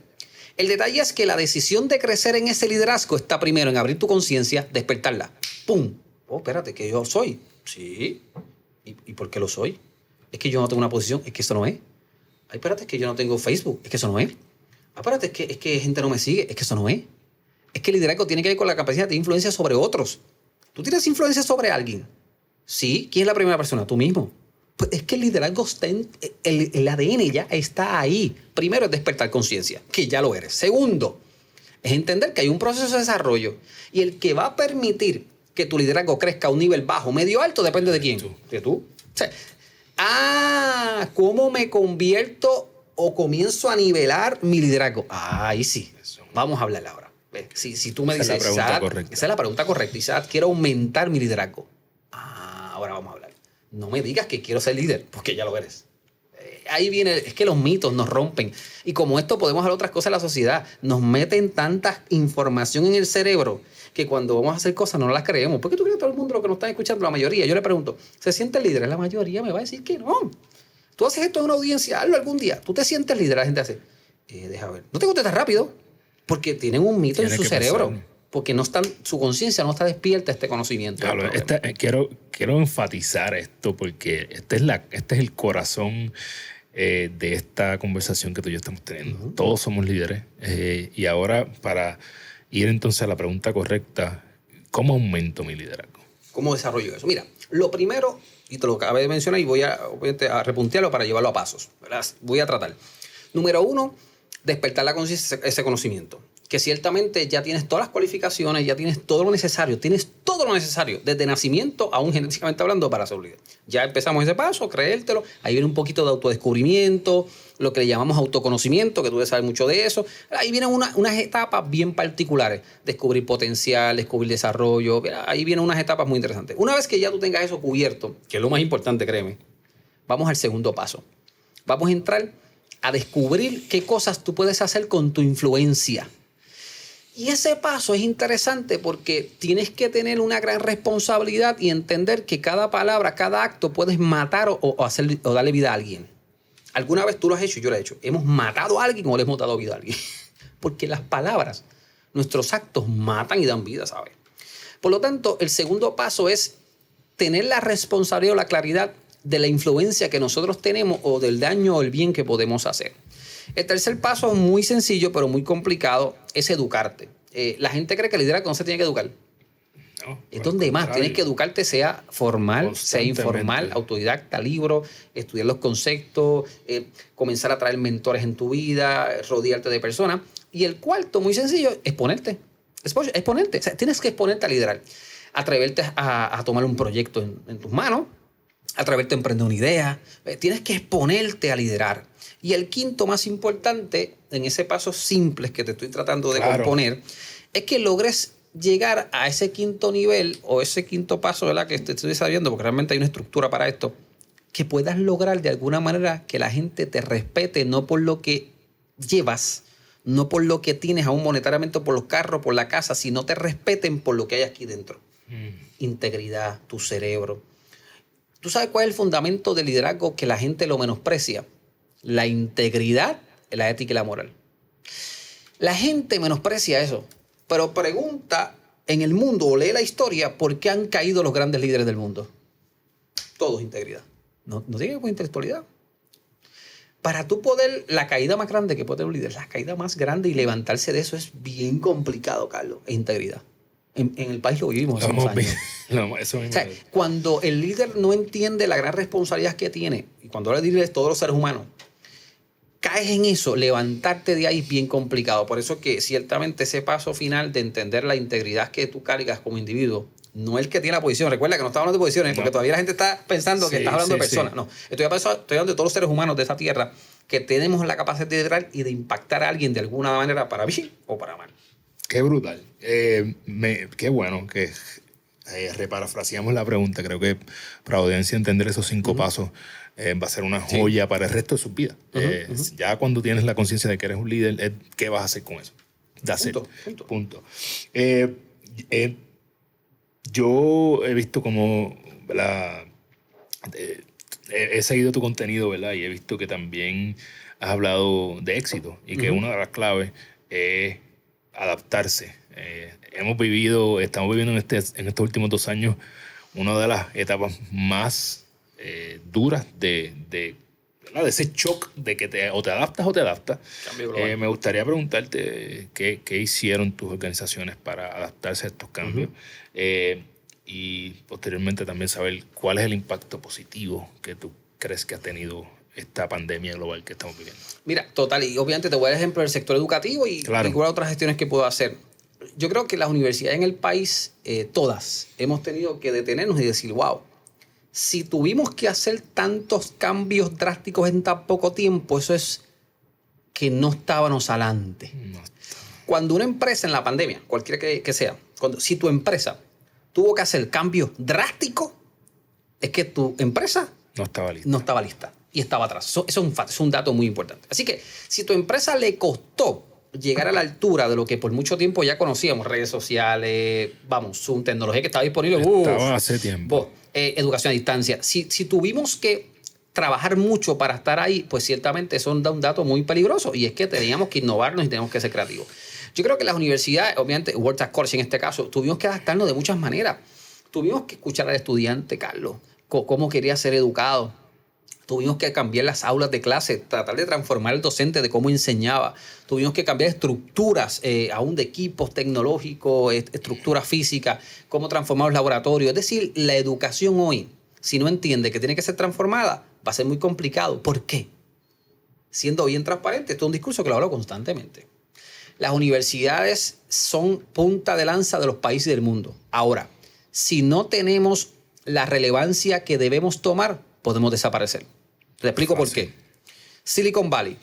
El detalle es que la decisión de crecer en ese liderazgo está primero en abrir tu conciencia, despertarla. ¡Pum! Oh, espérate, que yo soy. Sí. ¿Y por qué lo soy? Es que yo no tengo una posición, es que eso no es. Ay, espérate, es que yo no tengo Facebook, es que eso no es. Ah, espérate, es que gente no me sigue, es que eso no es. Es que el liderazgo tiene que ver con la capacidad de influencia sobre otros. ¿Tú tienes influencia sobre alguien? Sí. ¿Quién es la primera persona? Tú mismo. Pues es que el liderazgo está el ADN ya está ahí. Primero es despertar conciencia, que ya lo eres. Segundo, es entender que hay un proceso de desarrollo y el que va a permitir que tu liderazgo crezca a un nivel bajo, medio, alto, depende de quién. De tú. O sea, ¿cómo me convierto o comienzo a nivelar mi liderazgo? Ahí sí. Vamos a hablar ahora. Si tú me dices, esa es la pregunta correcta. Isaac, quiero aumentar mi liderazgo. Ahora vamos a hablar. No me digas que quiero ser líder, porque ya lo eres. Ahí viene, es que los mitos nos rompen. Y como esto podemos ver otras cosas en la sociedad. Nos meten tanta información en el cerebro que cuando vamos a hacer cosas no las creemos. ¿Por qué tú crees que todo el mundo lo que nos está escuchando, la mayoría? Yo le pregunto, ¿se siente líder? La mayoría me va a decir que no. Tú haces esto en una audiencia, hazlo algún día. Tú te sientes líder, la gente hace, deja ver. No te contestas rápido, porque tienen un mito en su cerebro. Pasar. Porque no están, su conciencia no está despierta a este conocimiento. Claro, quiero enfatizar esto porque este es el corazón de esta conversación que tú y yo estamos teniendo. Todos somos líderes. Y ahora, para ir entonces a la pregunta correcta, ¿cómo aumento mi liderazgo? ¿Cómo desarrollo eso? Mira, lo primero, y te lo acabé de mencionar y voy a repuntearlo para llevarlo a pasos, ¿verdad? Voy a tratar. Número 1, despertar la conciencia, ese conocimiento. Que ciertamente ya tienes todas las cualificaciones, ya tienes todo lo necesario, desde nacimiento, aún genéticamente hablando, para ser líder. Ya empezamos ese paso, creértelo, ahí viene un poquito de autodescubrimiento, lo que le llamamos autoconocimiento, que tú debes saber mucho de eso. Ahí vienen unas etapas bien particulares, descubrir potencial, descubrir desarrollo, ahí vienen unas etapas muy interesantes. Una vez que ya tú tengas eso cubierto, que es lo más importante, créeme, vamos al segundo paso. Vamos a entrar a descubrir qué cosas tú puedes hacer con tu influencia. Y ese paso es interesante porque tienes que tener una gran responsabilidad y entender que cada palabra, cada acto puedes matar o darle vida a alguien. ¿Alguna vez tú lo has hecho? Yo lo he hecho. ¿Hemos matado a alguien o le hemos dado vida a alguien? Porque las palabras, nuestros actos matan y dan vida, ¿sabes? Por lo tanto, el segundo paso es tener la responsabilidad o la claridad de la influencia que nosotros tenemos o del daño o el bien que podemos hacer. El tercer paso es muy sencillo, pero muy complicado, es educarte. La gente cree que el liderazgo no se tiene que educar. No, es donde más tienes que educarte, sea formal, sea informal, autodidacta, libro, estudiar los conceptos, comenzar a traer mentores en tu vida, rodearte de personas. Y el cuarto, muy sencillo, exponerte. Exponerte. O sea, tienes que exponerte a liderar. Atreverte a tomar un proyecto en tus manos, atreverte a emprender una idea. Tienes que exponerte a liderar. Y el quinto más importante, en ese paso simple que te estoy tratando de componer, es que logres llegar a ese quinto nivel o ese quinto paso, ¿verdad?, que te estoy sabiendo, porque realmente hay una estructura para esto, que puedas lograr de alguna manera que la gente te respete, no por lo que llevas, no por lo que tienes aún monetariamente, por los carros, por la casa, sino te respeten por lo que hay aquí dentro. Integridad, tu cerebro. ¿Tú sabes cuál es el fundamento del liderazgo que la gente lo menosprecia? La integridad, la ética y la moral. La gente menosprecia eso, pero pregunta en el mundo o lee la historia por qué han caído los grandes líderes del mundo. Todo es integridad. No tiene que ver con intelectualidad. Para tú poder, la caída más grande que puede tener un líder, la caída más grande y levantarse de eso es bien complicado, Carlos, es integridad. En el país lo vivimos hace unos años. Eso mismo. O sea, cuando el líder no entiende la gran responsabilidad que tiene, y cuando habla de líderes todos los seres humanos, caes en eso, levantarte de ahí es bien complicado. Por eso que ciertamente ese paso final de entender la integridad que tú cargas como individuo, no el que tiene la posición. Recuerda que no estamos hablando de posiciones, porque todavía la gente está pensando que estás hablando de personas. Sí. No, estoy hablando de todos los seres humanos de esta tierra que tenemos la capacidad de liderar y de impactar a alguien de alguna manera para bien o para mal. Qué brutal. Qué bueno que reparafraseamos la pregunta. Creo que para la audiencia entender esos 5 pasos va a ser una joya para el resto de sus vidas. Ya cuando tienes la conciencia de que eres un líder, ¿qué vas a hacer con eso? Punto. Yo he visto como he seguido tu contenido, ¿verdad? Y he visto que también has hablado de éxito y que una de las claves es adaptarse. Estamos viviendo en estos últimos 2 años una de las etapas más duras de ese shock de que o te adaptas o te adaptas. Me gustaría preguntarte qué hicieron tus organizaciones para adaptarse a estos cambios y posteriormente también saber cuál es el impacto positivo que tú crees que ha tenido esta pandemia global que estamos viviendo. Mira, total, y obviamente te voy a dar ejemplo del sector educativo y igual otras gestiones que puedo hacer. Yo creo que las universidades en el país, todas, hemos tenido que detenernos y decir, wow, si tuvimos que hacer tantos cambios drásticos en tan poco tiempo, eso es que no estábamos adelante. Cuando una empresa en la pandemia, cualquiera que sea, si tu empresa tuvo que hacer cambios drásticos, es que tu empresa no estaba lista y estaba atrás. Eso es un dato muy importante. Así que si tu empresa le costó llegar a la altura de lo que por mucho tiempo ya conocíamos, redes sociales, Zoom, tecnología que estaba disponible. Estaba hace tiempo. Educación a distancia. Si tuvimos que trabajar mucho para estar ahí, pues ciertamente eso da un dato muy peligroso y es que teníamos que innovarnos y teníamos que ser creativos. Yo creo que las universidades, obviamente, World Task Course en este caso, tuvimos que adaptarnos de muchas maneras. Tuvimos que escuchar al estudiante, Carlos, cómo quería ser educado. Tuvimos que cambiar las aulas de clase, tratar de transformar al docente de cómo enseñaba. Tuvimos que cambiar estructuras, aún de equipos tecnológicos, estructuras físicas, cómo transformar los laboratorios. Es decir, la educación hoy, si no entiende que tiene que ser transformada, va a ser muy complicado. ¿Por qué? Siendo bien transparente, esto es un discurso que lo hablo constantemente. Las universidades son punta de lanza de los países del mundo. Ahora, si no tenemos la relevancia que debemos tomar, podemos desaparecer. Te explico por qué. Silicon Valley,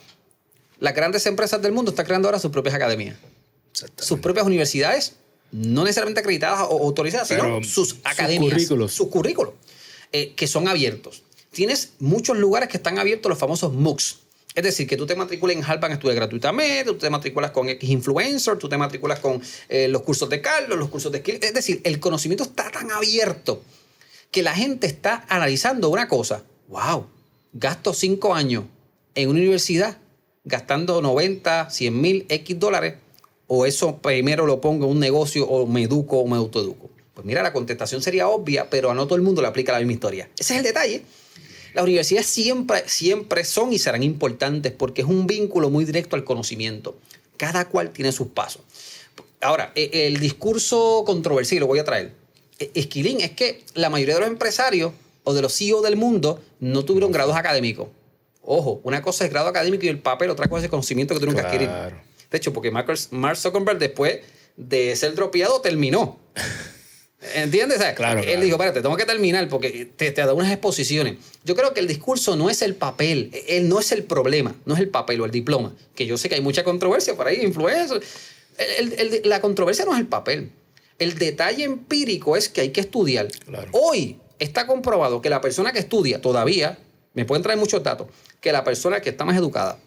las grandes empresas del mundo están creando ahora sus propias academias. Sus propias universidades, no necesariamente acreditadas o autorizadas, sino sus academias. Sus currículos. Que son abiertos. Tienes muchos lugares que están abiertos, los famosos MOOCs. Es decir, que tú te matriculas en Harvard, estudias gratuitamente, tú te matriculas con X Influencer, tú te matriculas con los cursos de Carlos, los cursos de Skill. Es decir, el conocimiento está tan abierto que la gente está analizando una cosa. ¡Wow! Gasto 5 años en una universidad gastando 90, 100 mil X dólares, o eso primero lo pongo en un negocio o me educo o me autoeduco. Pues mira, la contestación sería obvia, pero a no todo el mundo le aplica la misma historia. Ese es el detalle. Las universidades siempre son y serán importantes porque es un vínculo muy directo al conocimiento. Cada cual tiene sus pasos. Ahora, el discurso controversial, lo voy a traer. Esquilín, es que la mayoría de los empresarios o de los CEO del mundo no tuvieron grados académicos. Ojo, una cosa es el grado académico y el papel, otra cosa es el conocimiento que tuvieron que adquirir. De hecho, porque Mark Zuckerberg, después de ser dropeado, terminó. ¿Entiendes? O sea, claro. Él dijo, espérate, tengo que terminar porque te da unas exposiciones. Yo creo que el discurso no es el papel, él no es el problema, no es el papel o el diploma, que yo sé que hay mucha controversia por ahí, influencers. La controversia no es el papel. El detalle empírico es que hay que estudiar. Claro. Hoy está comprobado que la persona que estudia todavía, me pueden traer muchos datos, que la persona que está más educada,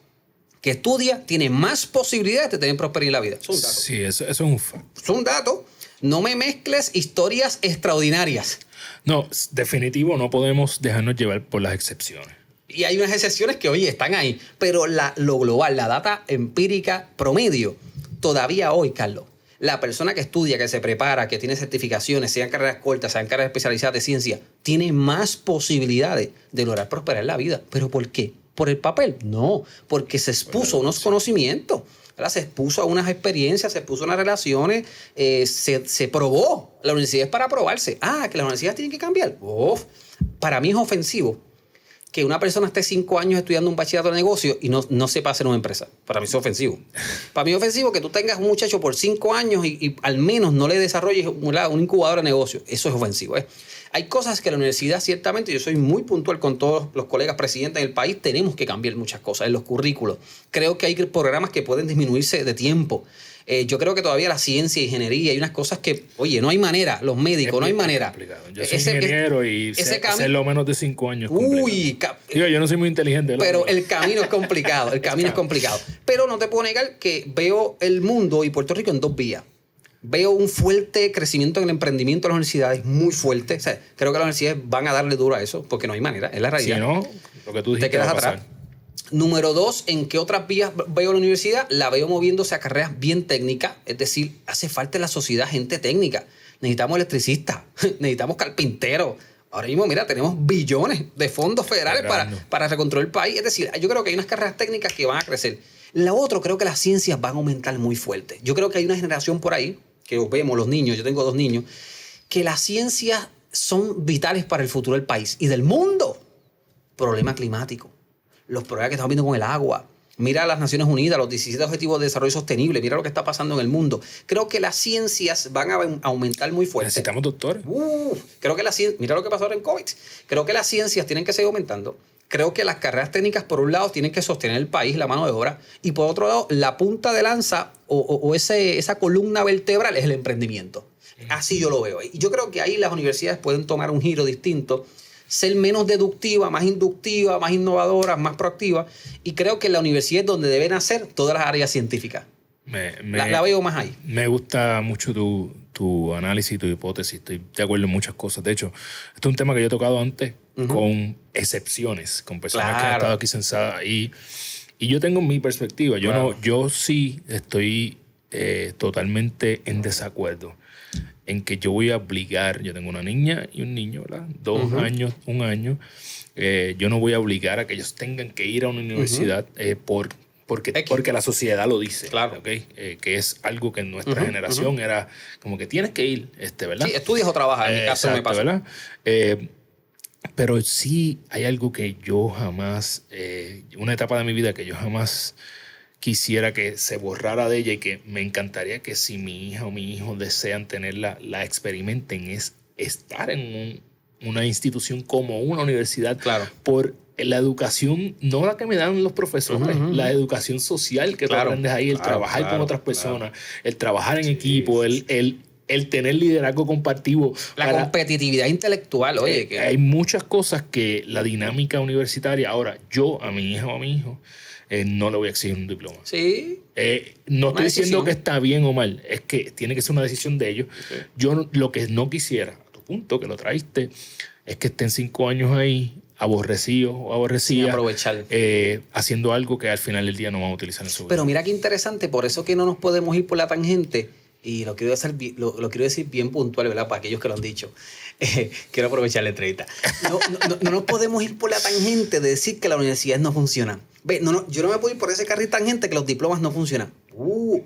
que estudia, tiene más posibilidades de tener prosperidad en la vida. Es un dato. Sí, eso es un facto. Es un dato. No me mezcles historias extraordinarias. No, definitivo, no podemos dejarnos llevar por las excepciones. Y hay unas excepciones que, oye, están ahí. Pero lo global, la data empírica promedio, todavía hoy, Carlos, la persona que estudia, que se prepara, que tiene certificaciones, sean carreras cortas, sean carreras especializadas de ciencia, tiene más posibilidades de lograr prosperar en la vida. ¿Pero por qué? ¿Por el papel? No, porque se expuso a unos conocimientos. ¿Verdad? Se expuso a unas experiencias, se expuso a unas relaciones, se probó. La universidad es para probarse. Que las universidades tienen que cambiar. Para mí es ofensivo que una persona esté 5 años estudiando un bachillerato de negocio y no sepa hacer una empresa. Para mí es ofensivo. Para mí es ofensivo que tú tengas un muchacho por 5 años y al menos no le desarrolles un incubador de negocio. Eso es ofensivo. Hay cosas que la universidad, ciertamente, yo soy muy puntual con todos los colegas presidentes del país, tenemos que cambiar muchas cosas en los currículos. Creo que hay programas que pueden disminuirse de tiempo. Yo creo que todavía la ciencia, ingeniería, hay unas cosas que, oye, no hay manera, los médicos, no hay manera. Complicado. Yo soy ingeniero y sé lo menos de 5 años. Digo, yo no soy muy inteligente. Pero el camino es complicado, el camino es complicado. Pero no te puedo negar que veo el mundo y Puerto Rico en 2 vías. Veo un fuerte crecimiento en el emprendimiento de las universidades, muy fuerte. O sea, creo que las universidades van a darle duro a eso, porque no hay manera, es la realidad. Si no, lo que tú dijiste te quedas va a atrás. Número 2, ¿en qué otras vías veo la universidad? La veo moviéndose a carreras bien técnicas, es decir, hace falta en la sociedad gente técnica. Necesitamos electricistas, necesitamos carpinteros. Ahora mismo, mira, tenemos billones de fondos federales para reconstruir el país. Es decir, yo creo que hay unas carreras técnicas que van a crecer. La otra, creo que las ciencias van a aumentar muy fuerte. Yo creo que hay una generación por ahí, que vemos los niños, yo tengo 2 niños, que las ciencias son vitales para el futuro del país y del mundo. Problema climático, los problemas que estamos viendo con el agua. Mira las Naciones Unidas, los 17 Objetivos de Desarrollo Sostenible, mira lo que está pasando en el mundo. Creo que las ciencias van a aumentar muy fuerte. Necesitamos doctores. Creo que mira lo que pasó ahora en COVID. Creo que las ciencias tienen que seguir aumentando. Creo que las carreras técnicas, por un lado, tienen que sostener el país, la mano de obra, y por otro lado, la punta de lanza esa columna vertebral es el emprendimiento. Así yo lo veo. Y yo creo que ahí las universidades pueden tomar un giro distinto, ser menos deductiva, más inductiva, más innovadora, más proactiva, y creo que la universidad es donde deben hacer todas las áreas científicas. La veo más ahí. Me gusta mucho tu análisis, tu hipótesis. Estoy de acuerdo en muchas cosas. De hecho, este es un tema que yo he tocado antes con excepciones, con personas que han estado aquí sentadas y yo tengo mi perspectiva. Yo sí estoy totalmente en desacuerdo en que yo voy a obligar, yo tengo una niña y un niño, ¿verdad? 2 años, 1 año. Yo no voy a obligar a que ellos tengan que ir a una universidad porque la sociedad lo dice. Claro. ¿Okay? Que es algo que en nuestra generación era como que tienes que ir, ¿verdad? Sí, estudias o trabajas, en mi caso me pasa. ¿Verdad? Pero sí hay algo que yo jamás, una etapa de mi vida que yo jamás quisiera que se borrara de ella y que me encantaría que si mi hija o mi hijo desean tenerla, la experimenten, es estar en una institución como una universidad. Claro. Por la educación, no la que me dan los profesores, la educación social que tú aprendes ahí, el trabajar con otras personas, el trabajar en equipo, el tener liderazgo compartido. La competitividad intelectual, oye. Hay muchas cosas que la dinámica universitaria, ahora yo a mi hija o a mi hijo no le voy a exigir un diploma. Sí. No estoy diciendo que está bien o mal, es que tiene que ser una decisión de ellos. Okay. Yo lo que no quisiera, a tu punto que lo traíste, es que estén 5 años ahí aborrecidos o aborrecidas, aprovechar. Haciendo algo que al final del día no van a utilizar en su vida. Pero mira qué interesante, por eso que no nos podemos ir por la tangente. Y lo quiero decir bien puntual, ¿verdad? Para aquellos que lo han dicho. Quiero aprovechar la entrevista. No nos podemos ir por la tangente de decir que las universidades no funcionan. Yo no me puedo ir por ese carril tangente que los diplomas no funcionan.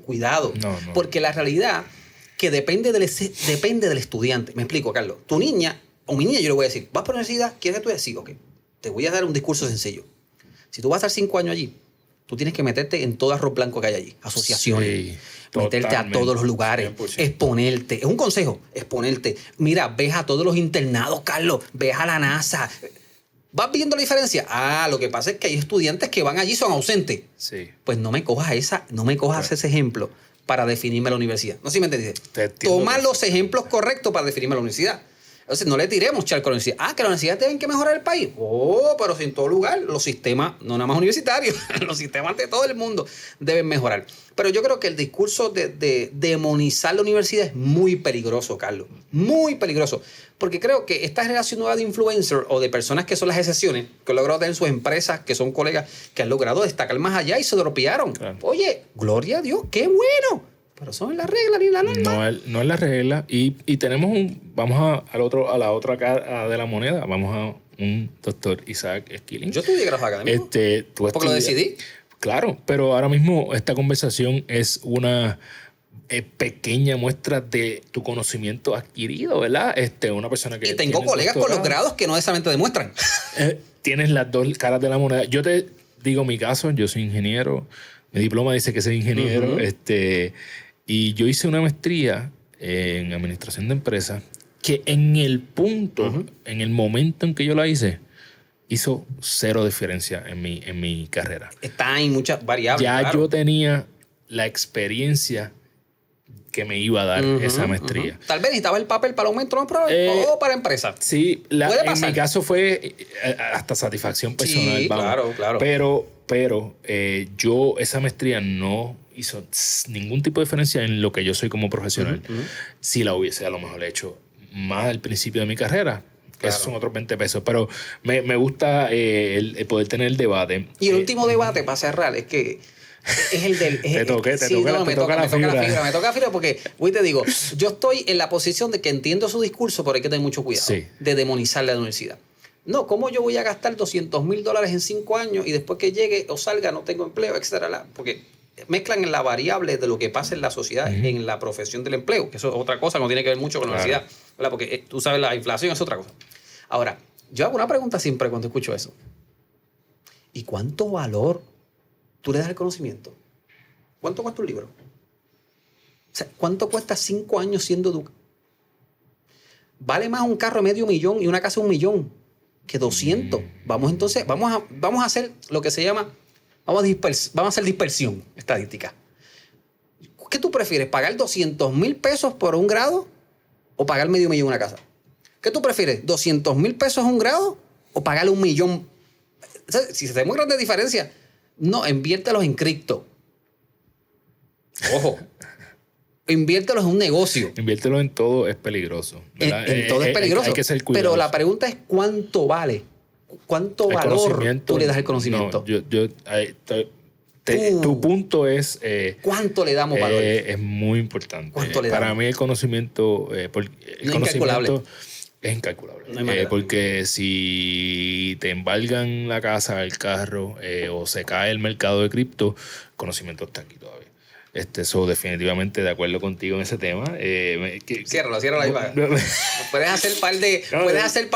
Cuidado. No. Porque la realidad que depende del estudiante. Me explico, Carlos. Tu niña o mi niña, yo le voy a decir, ¿vas por la universidad? ¿Quieres estudiar? Sí, ok. Te voy a dar un discurso sencillo. Si tú vas a estar 5 años allí, tú tienes que meterte en todo arroz blanco que hay allí. Asociaciones. Sí. Meterte a todos los lugares, 100%. Exponerte. Es un consejo, exponerte. Mira, ves a todos los internados, Carlos. Ves a la NASA. ¿Vas viendo la diferencia? Lo que pasa es que hay estudiantes que van allí y son ausentes. Sí. Pues no me cojas ese ejemplo para definirme la universidad. No sé si me entendiste. Toma los ejemplos correctos para definirme la universidad. Entonces, no le tiremos charco a la universidad. Que las universidades tienen que mejorar el país. Pero si en todo lugar, los sistemas, no nada más universitarios, los sistemas de todo el mundo deben mejorar. Pero yo creo que el discurso de demonizar la universidad es muy peligroso, Carlos. Muy peligroso. Porque creo que esta generación nueva de influencers o de personas que son las excepciones, que han logrado tener sus empresas, que son colegas, que han logrado destacar más allá y se dropearon. Claro. Oye, gloria a Dios, qué bueno. Pero son las reglas ni la norma. No es la regla. Y tenemos vamos a la otra cara de la moneda. Vamos a un doctor Isaac Skilling. Yo estudié grafo académico. Porque lo decidí. Claro, pero ahora mismo esta conversación es una pequeña muestra de tu conocimiento adquirido, ¿verdad? Una persona que... Y tengo colegas con los grados que no necesariamente demuestran. Tienes las dos caras de la moneda. Yo te digo mi caso, yo soy ingeniero. Mi diploma dice que soy ingeniero. Y yo hice una maestría en administración de empresas que en el punto, en el momento en que yo la hizo 0 diferencia en mi carrera. Está en muchas variables. Ya claro. Yo tenía la experiencia que me iba a dar esa maestría. Tal vez necesitaba el papel para aumento o para empresa. Sí, ¿Puede en pasar? mi caso fue hasta satisfacción personal. Sí, vamos. claro. Pero yo esa maestría no hizo ningún tipo de diferencia en lo que yo soy como profesional. Si la hubiese a lo mejor hecho más al principio de mi carrera, esos son otros 20 pesos. Pero me gusta el poder tener el debate. Y el último debate, para cerrar, es que es el del... Te toca la fibra. Me toca la fibra porque, hoy te digo, yo estoy en la posición de que entiendo su discurso, pero hay que tener mucho cuidado de demonizar la universidad. No, ¿cómo yo voy a gastar $200,000 en 5 años y después que llegue o salga no tengo empleo, etcétera? Porque mezclan en la variable de lo que pasa en la sociedad, en la profesión del empleo, que eso es otra cosa, no tiene que ver mucho con la universidad, ¿verdad? Porque tú sabes, la inflación es otra cosa. Ahora, yo hago una pregunta siempre cuando escucho eso. ¿Y cuánto valor tú le das al conocimiento? ¿Cuánto cuesta un libro? O sea, ¿cuánto cuesta 5 años siendo educado? Vale más un carro de $500,000 y una casa de $1 millón que 200. Vamos entonces, vamos a hacer lo que se llama, vamos a hacer dispersión estadística. ¿Qué tú prefieres? ¿Pagar $200,000 por un grado o pagar $500,000 una casa? ¿Qué tú prefieres? ¿$200,000 un grado o pagarle $1 millón? O sea, si se ve muy grande diferencia, no, inviértelos en cripto. Ojo. Inviértelos en un negocio. Inviértelos en todo, es peligroso. En todo es peligroso. Hay que ser cuidadoso. Pero la pregunta es ¿cuánto vale? ¿Cuánto valor tú le das al conocimiento? No, tu punto es... ¿Cuánto le damos valor? Es muy importante. ¿Cuánto le Para damos? mí el conocimiento... No, incalculable. Es incalculable. No hay manera. Porque si te embargan la casa, el carro, o se cae el mercado de cripto, el conocimiento está aquí todavía. Eso definitivamente de acuerdo contigo en ese tema. Ciérralo ahí. Puedes hacer par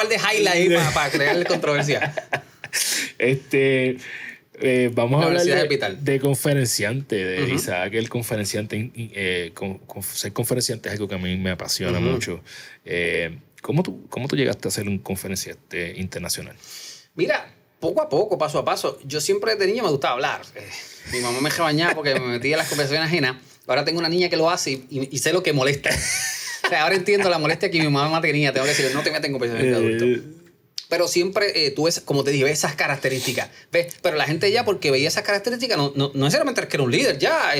de highlights para crearle controversia. Vamos a hablar Universidad de conferenciante, de Isaac, el conferenciante. Ser conferenciante es algo que a mí me apasiona mucho. ¿Cómo tú llegaste a ser un conferenciante internacional? Mira, poco a poco, paso a paso. Yo siempre de niño me gustaba hablar. Mi mamá me regañaba porque me metía en las conversaciones ajenas. Ahora tengo una niña que lo hace y sé lo que molesta. O sea, ahora entiendo la molestia que mi mamá tenía. Tengo que decirle, no te metas en conversaciones de adultos. Pero siempre tuve, como te dije, esas características. ¿Ves? Pero la gente ya, porque veía esas características, no necesariamente que era un líder. Ya,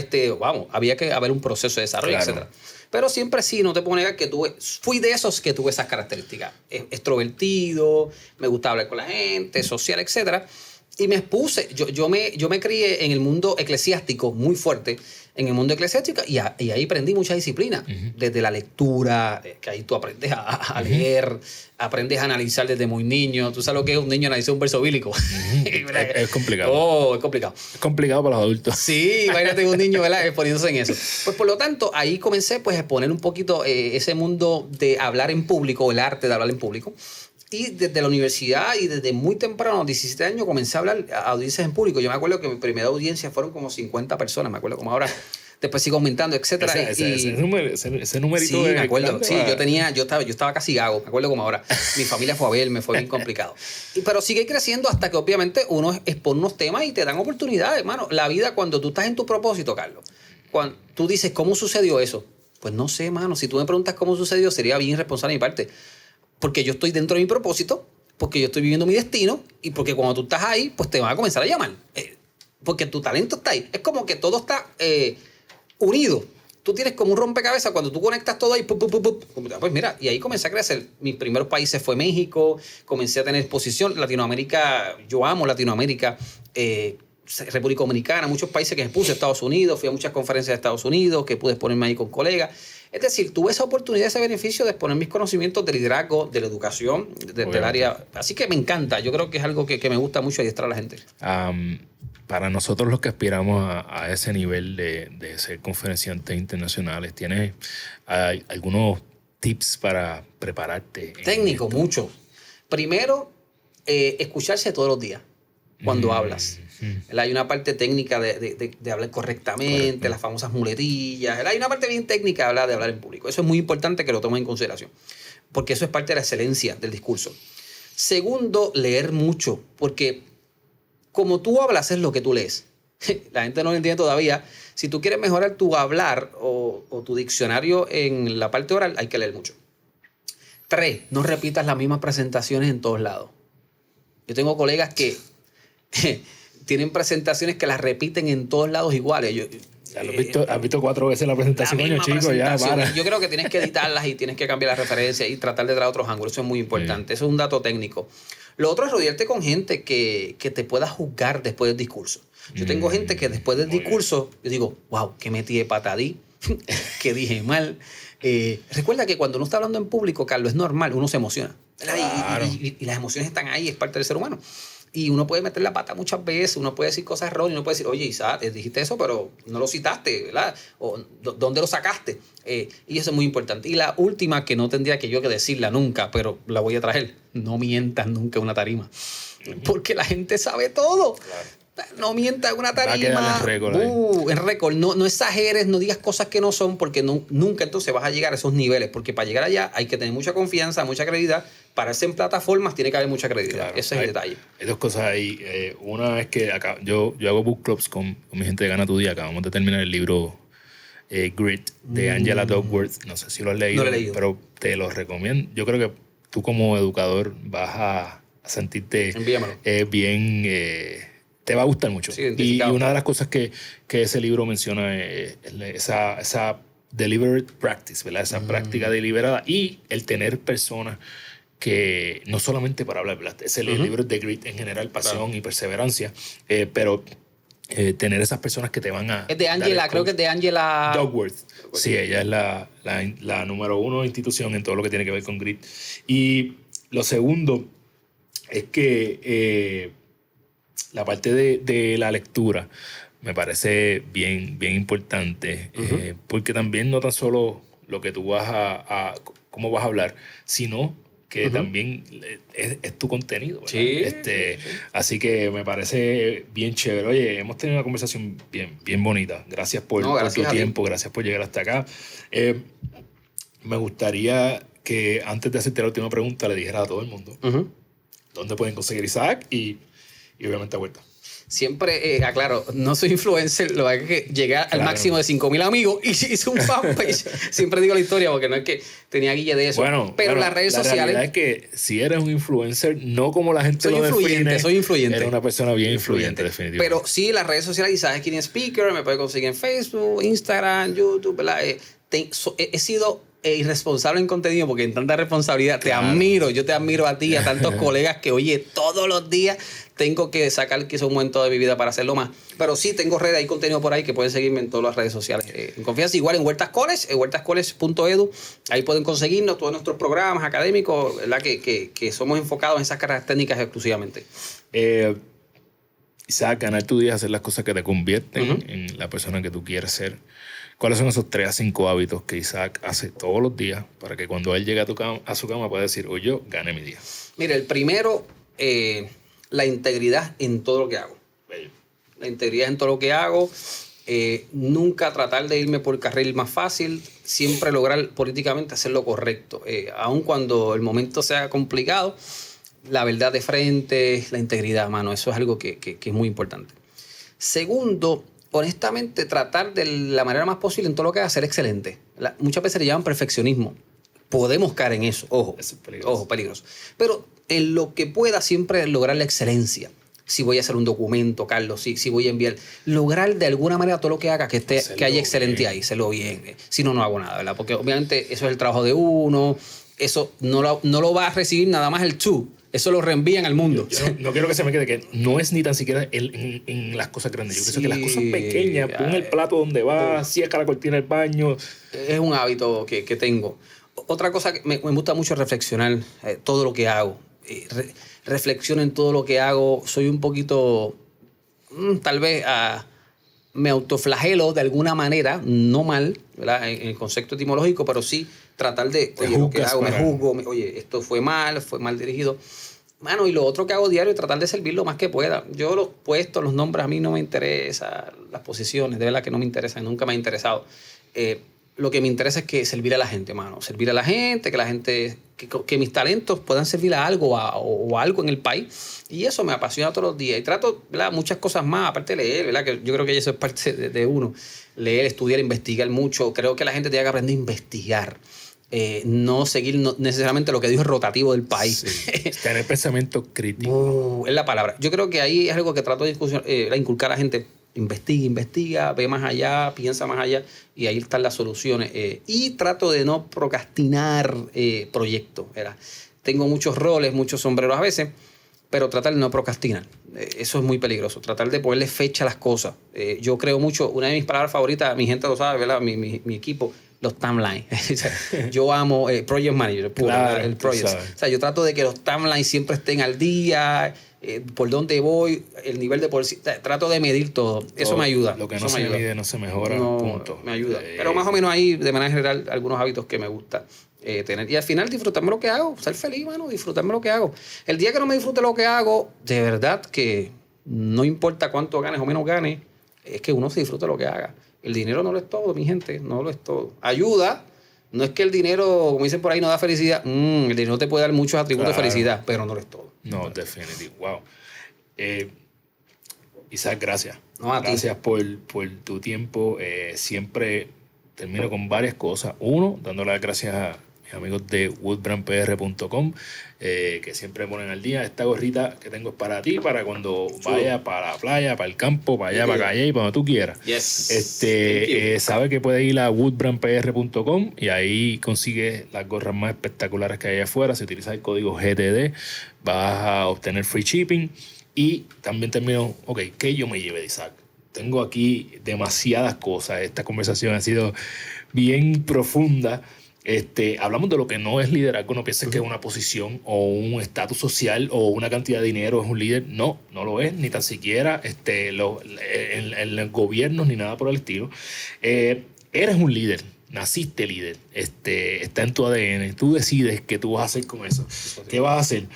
había que haber un proceso de desarrollo, etc. Pero siempre sí, no te puedo negar que fui de esos que tuve esas características. Extrovertido, me gustaba hablar con la gente, social, etc. Y me expuse. Yo me crié en el mundo eclesiástico muy fuerte, en el mundo eclesiástico, y ahí aprendí mucha disciplina. Desde la lectura, que ahí tú aprendes a leer, aprendes a analizar desde muy niño. Tú sabes lo que es un niño analizar un verso bíblico. Es complicado. Oh, es complicado. Es complicado para los adultos. Sí, imagínate un niño, ¿verdad? Poniéndose en eso. Pues por lo tanto, ahí comencé pues, a exponer un poquito ese mundo de hablar en público, el arte de hablar en público. Y desde la universidad y desde muy temprano, a los 17 años, comencé a hablar a audiencias en público. Yo me acuerdo que mi primera audiencia fueron como 50 personas, me acuerdo como ahora. Después sigo aumentando, etcétera. Ese numerito. Sí, me acuerdo. Sí, yo estaba casi gago, me acuerdo como ahora. Mi familia fue a verme, fue bien complicado. Pero sigue creciendo hasta que obviamente uno expone unos temas y te dan oportunidades, hermano. La vida, cuando tú estás en tu propósito, Carlos, cuando tú dices, ¿cómo sucedió eso? Pues no sé, hermano. Si tú me preguntas cómo sucedió, sería bien irresponsable de mi parte. Porque yo estoy dentro de mi propósito, porque yo estoy viviendo mi destino y porque cuando tú estás ahí, pues te van a comenzar a llamar. Porque tu talento está ahí. Es como que todo está unido. Tú tienes como un rompecabezas cuando tú conectas todo ahí. Pues mira, y ahí comencé a crecer. Mis primeros países fue México, comencé a tener exposición. Latinoamérica, yo amo Latinoamérica. República Dominicana, muchos países que expuse, Estados Unidos, fui a muchas conferencias de Estados Unidos, que pude exponerme ahí con colegas. Es decir, tuve esa oportunidad, ese beneficio de exponer mis conocimientos de liderazgo, de la educación, del área. Así que me encanta. Yo creo que es algo que me gusta mucho adiestrar a la gente. Para nosotros los que aspiramos a ese nivel de ser conferenciantes internacionales, ¿tienes algunos tips para prepararte? Técnico, mucho. Primero, escucharse todos los días cuando hablas. Hay una parte técnica de hablar correctamente, las famosas muletillas. Hay una parte bien técnica de hablar en público. Eso es muy importante que lo tomen en consideración, porque eso es parte de la excelencia del discurso. Segundo, leer mucho, porque como tú hablas es lo que tú lees. La gente no lo entiende todavía. Si tú quieres mejorar tu hablar o tu diccionario en la parte oral, hay que leer mucho. 3, no repitas las mismas presentaciones en todos lados. Yo tengo colegas que tienen presentaciones que las repiten en todos lados iguales. ¿Has visto 4 veces la presentación, coño, chico? Ya, para. Yo creo que tienes que editarlas y tienes que cambiar las referencias y tratar de traer otros ángulos. Eso es muy importante. Eso es un dato técnico. Lo otro es rodearte con gente que te pueda juzgar después del discurso. Yo tengo gente que después del discurso, yo digo, wow, que metí de patadí, que dije mal. Recuerda que cuando uno está hablando en público, Carlos, es normal, uno se emociona. Claro. Y las emociones están ahí, es parte del ser humano. Y uno puede meter la pata muchas veces, uno puede decir cosas erróneas, uno puede decir, oye, Isaac, dijiste eso, pero no lo citaste, ¿verdad? O ¿dónde lo sacaste? Y eso es muy importante. Y la última, que no tendría que yo que decirla nunca, pero la voy a traer, no mientas nunca en una tarima. Porque la gente sabe todo. Claro. No mientas en una tarima. En récord. No exageres, no digas cosas que no son, porque nunca entonces vas a llegar a esos niveles. Porque para llegar allá hay que tener mucha confianza, mucha credibilidad. Para hacer en plataformas tiene que haber mucha credibilidad. Claro, ese es el detalle. Hay 2 cosas ahí. Una es que acá, yo hago book clubs con mi gente de Gana Tu Día. Acabamos de terminar el libro Grit de Angela Duckworth. No sé si lo has leído, no lo he leído, pero te lo recomiendo. Yo creo que tú como educador vas a sentirte bien... te va a gustar mucho. Sí, y una de las cosas que ese libro menciona es esa deliberate practice, ¿verdad? Esa práctica deliberada y el tener personas que no solamente para hablar, ¿verdad? Ese libro de Grit en general, pasión y perseverancia, pero tener esas personas que te van a... Es de Angela, creo que es de Angela... Duckworth. Sí, ella es la número 1 institución en todo lo que tiene que ver con Grit. Y lo segundo es que... la parte de la lectura me parece bien importante, porque también no tan solo lo que tú vas cómo vas a hablar, sino que también es tu contenido, ¿verdad? Sí. Así que me parece bien chévere. Oye, hemos tenido una conversación bien bonita. Gracias por tu tiempo, gracias por llegar hasta acá. Me gustaría que antes de hacerte la última pregunta le dijera a todo el mundo dónde pueden conseguir Isaac y obviamente a vuelta. Siempre, aclaro, no soy influencer, lo que llegué al máximo de 5,000 amigos y hice un fanpage. Siempre digo la historia porque no es que tenía guille de eso. Pero las redes sociales... La realidad es que si eres un influencer, no como la gente lo define. Soy influyente. Eres una persona bien influyente, definitivamente. Pero sí, las redes sociales, Isaac Kidney Speaker, me puede conseguir en Facebook, Instagram, YouTube, ¿verdad? He sido irresponsable en contenido porque en tanta responsabilidad te admiro, yo te admiro a ti, a tantos colegas que, oye, todos los días tengo que sacar quizá un momento de mi vida para hacerlo más. Pero sí, tengo redes, hay contenido por ahí que pueden seguirme en todas las redes sociales. En confianza, igual en Huertas College, huertascollege.edu, ahí pueden conseguirnos todos nuestros programas académicos, ¿verdad? Que somos enfocados en esas carreras técnicas exclusivamente. Isaac, ganar tu día, hacer las cosas que te convierten en la persona que tú quieres ser. ¿Cuáles son esos 3 a 5 hábitos que Isaac hace todos los días para que cuando él llegue a su cama pueda decir, oye, yo gané mi día? Mira, el primero, la integridad en todo lo que hago. La integridad en todo lo que hago. Nunca tratar de irme por el carril más fácil. Siempre lograr políticamente hacer lo correcto. Aun cuando el momento sea complicado, la verdad de frente, la integridad, mano. Eso es algo que es muy importante. Segundo, honestamente, tratar de la manera más posible en todo lo que haga ser excelente. Muchas veces le llaman perfeccionismo. Podemos caer en eso, ojo. Eso es peligroso. Ojo, peligroso. Pero en lo que pueda siempre lograr la excelencia. Si voy a hacer un documento, Carlos, si voy a enviar, lograr de alguna manera todo lo que haga que haya excelente ahí, hacerlo bien. Si no, no hago nada, ¿verdad? Porque obviamente eso es el trabajo de uno, eso no lo va a recibir nada más el tú. Eso lo reenvían al mundo. Yo no quiero que se me quede que no es ni tan siquiera en las cosas grandes. Yo pienso que las cosas pequeñas, pon el plato donde va, cierra la cortina del baño. Es un hábito que tengo. Otra cosa que me gusta mucho reflexionar todo lo que hago. Reflexiono en todo lo que hago. Soy un poquito, tal vez, me autoflagelo de alguna manera, no mal, ¿verdad? En el concepto etimológico, pero sí tratar de, oye, lo que hago, me juzgo, oye, esto fue mal dirigido. Mano, y lo otro que hago diario es tratar de servir lo más que pueda. Yo los puestos, los nombres, a mí no me interesan, las posiciones, de verdad que no me interesan, nunca me ha interesado. lo que me interesa es que servir a la gente, mano. Servir a la gente, que la gente, que mis talentos puedan servir a algo o a algo en el país. Y eso me apasiona todos los días. Y trato, ¿verdad?, muchas cosas más, aparte de leer, ¿verdad? Que yo creo que eso es parte de uno. Leer, estudiar, investigar mucho. Creo que la gente tiene que aprender a investigar. No seguir necesariamente lo que dijo el rotativo del país. Sí. Tener pensamiento crítico. Es la palabra. Yo creo que ahí es algo que trato de inculcar a la gente. Investiga, ve más allá, piensa más allá, y ahí están las soluciones. Y trato de no procrastinar proyectos. Tengo muchos roles, muchos sombreros a veces, pero tratar de no procrastinar. Eso es muy peligroso. Tratar de ponerle fecha a las cosas. Yo creo mucho, una de mis palabras favoritas, mi gente lo sabe, ¿verdad? Mi equipo, los timelines. Yo amo project manager, claro, el project. O sea, yo trato de que los timelines siempre estén al día, por dónde voy, el nivel de poder. Trato de medir todo. Eso me ayuda. Lo que no se mide no se mejora, punto. Me ayuda. Pero más o menos ahí, de manera general, algunos hábitos que me gusta tener. Y al final disfrutarme lo que hago, ser feliz, mano, disfrutarme lo que hago. El día que no me disfrute lo que hago, de verdad que no importa cuánto ganes o menos ganes, es que uno se disfrute lo que haga. El dinero no lo es todo, mi gente, no lo es todo. Ayuda, no es que el dinero, como dicen por ahí, no da felicidad. El dinero te puede dar muchos atributos de felicidad, pero no lo es todo. No, definitivo. Wow. Isaac, gracias. No, gracias por tu tiempo. Siempre termino con varias cosas. Uno, dándole las gracias a mis amigos de woodbrandpr.com, que siempre ponen al día. Esta gorrita que tengo es para ti, para cuando vayas para la playa, para el campo, para allá, para Calle, para donde tú quieras. Yes. Sabe que puedes ir a woodbrandpr.com y ahí consigues las gorras más espectaculares que hay allá afuera. Si utilizas el código GTD, vas a obtener free shipping. Y también termino, ¿qué yo me llevé de Isaac? Tengo aquí demasiadas cosas. Esta conversación ha sido bien profunda. Hablamos de lo que no es liderazgo. No pienses que es una posición o un estatus social o una cantidad de dinero es un líder. No lo es, ni tan siquiera en los gobiernos ni nada por el estilo. Eres un líder, naciste líder, está en tu ADN. Tú decides qué tú vas a hacer con eso. ¿Qué vas a hacer?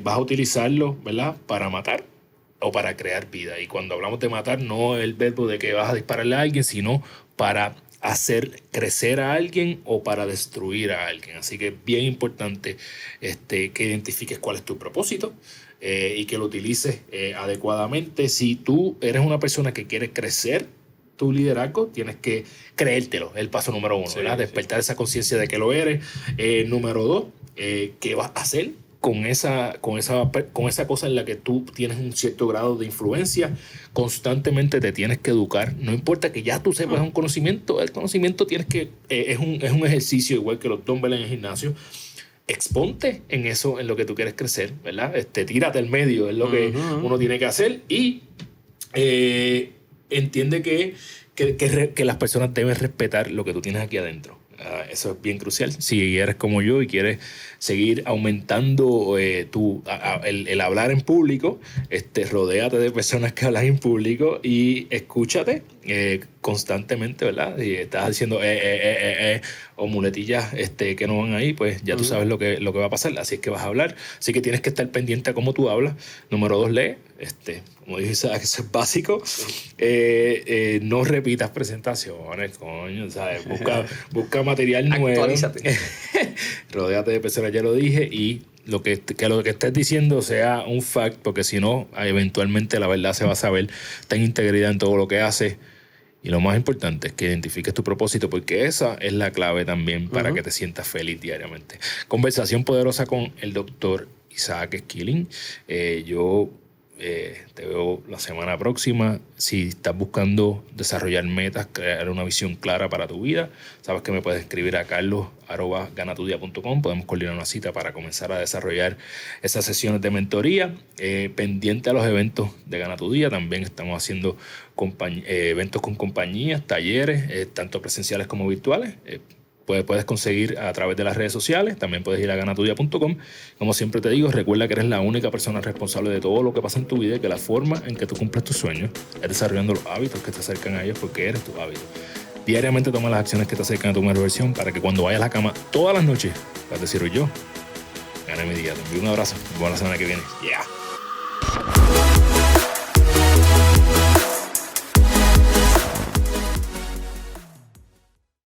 Vas a utilizarlo, ¿verdad?, para matar o para crear vida. Y cuando hablamos de matar, no el verbo de que vas a dispararle a alguien, sino para hacer crecer a alguien o para destruir a alguien. Así que es bien importante que identifiques cuál es tu propósito y que lo utilices adecuadamente. Si tú eres una persona que quiere crecer tu liderazgo, tienes que creértelo, el paso número 1, ¿verdad? Despertar esa conciencia de que lo eres. Número 2, ¿qué vas a hacer con esa cosa en la que tú tienes un cierto grado de influencia? Constantemente te tienes que educar. No importa que ya tú sepas un conocimiento, el conocimiento es un ejercicio igual que los dumbbells en el gimnasio. Exponte en eso, en lo que tú quieres crecer, ¿verdad? Tírate al medio, es lo que uno tiene que hacer. Y entiende que las personas deben respetar lo que tú tienes aquí adentro. Eso es bien crucial. Si eres como yo y quieres seguir aumentando el hablar en público, rodéate de personas que hablan en público y escúchate constantemente, ¿verdad? Si estás diciendo o muletillas que no van ahí, pues ya tú sabes lo que va a pasar. Así es que vas a hablar. Así que tienes que estar pendiente a cómo tú hablas. Número 2, lee. Como dije, eso es básico. No repitas presentaciones, coño, ¿sabes? Busca material nuevo. Actualízate. Rodéate de personas, ya lo dije, y lo que estés diciendo sea un fact, porque si no, eventualmente la verdad se va a saber. Ten integridad en todo lo que haces. Y lo más importante es que identifiques tu propósito, porque esa es la clave también para que te sientas feliz diariamente. Conversación poderosa con el doctor Isaac Skilling. Yo te veo la semana próxima. Si estás buscando desarrollar metas, crear una visión clara para tu vida, sabes que me puedes escribir a carlos@ganatudia.com. Podemos coordinar una cita para comenzar a desarrollar esas sesiones de mentoría. Pendiente a los eventos de Gana Tu Día, también estamos haciendo eventos con compañías, talleres, tanto presenciales como virtuales. Puedes conseguir a través de las redes sociales. También puedes ir a ganatudia.com. Como siempre te digo, recuerda que eres la única persona responsable de todo lo que pasa en tu vida y que la forma en que tú cumples tus sueños es desarrollando los hábitos que te acercan a ellos, porque eres tu hábito. Diariamente toma las acciones que te acercan a tu mejor versión para que cuando vayas a la cama todas las noches puedas decir: hoy yo gané mi día. Te envío un abrazo. Buena semana que viene. Yeah.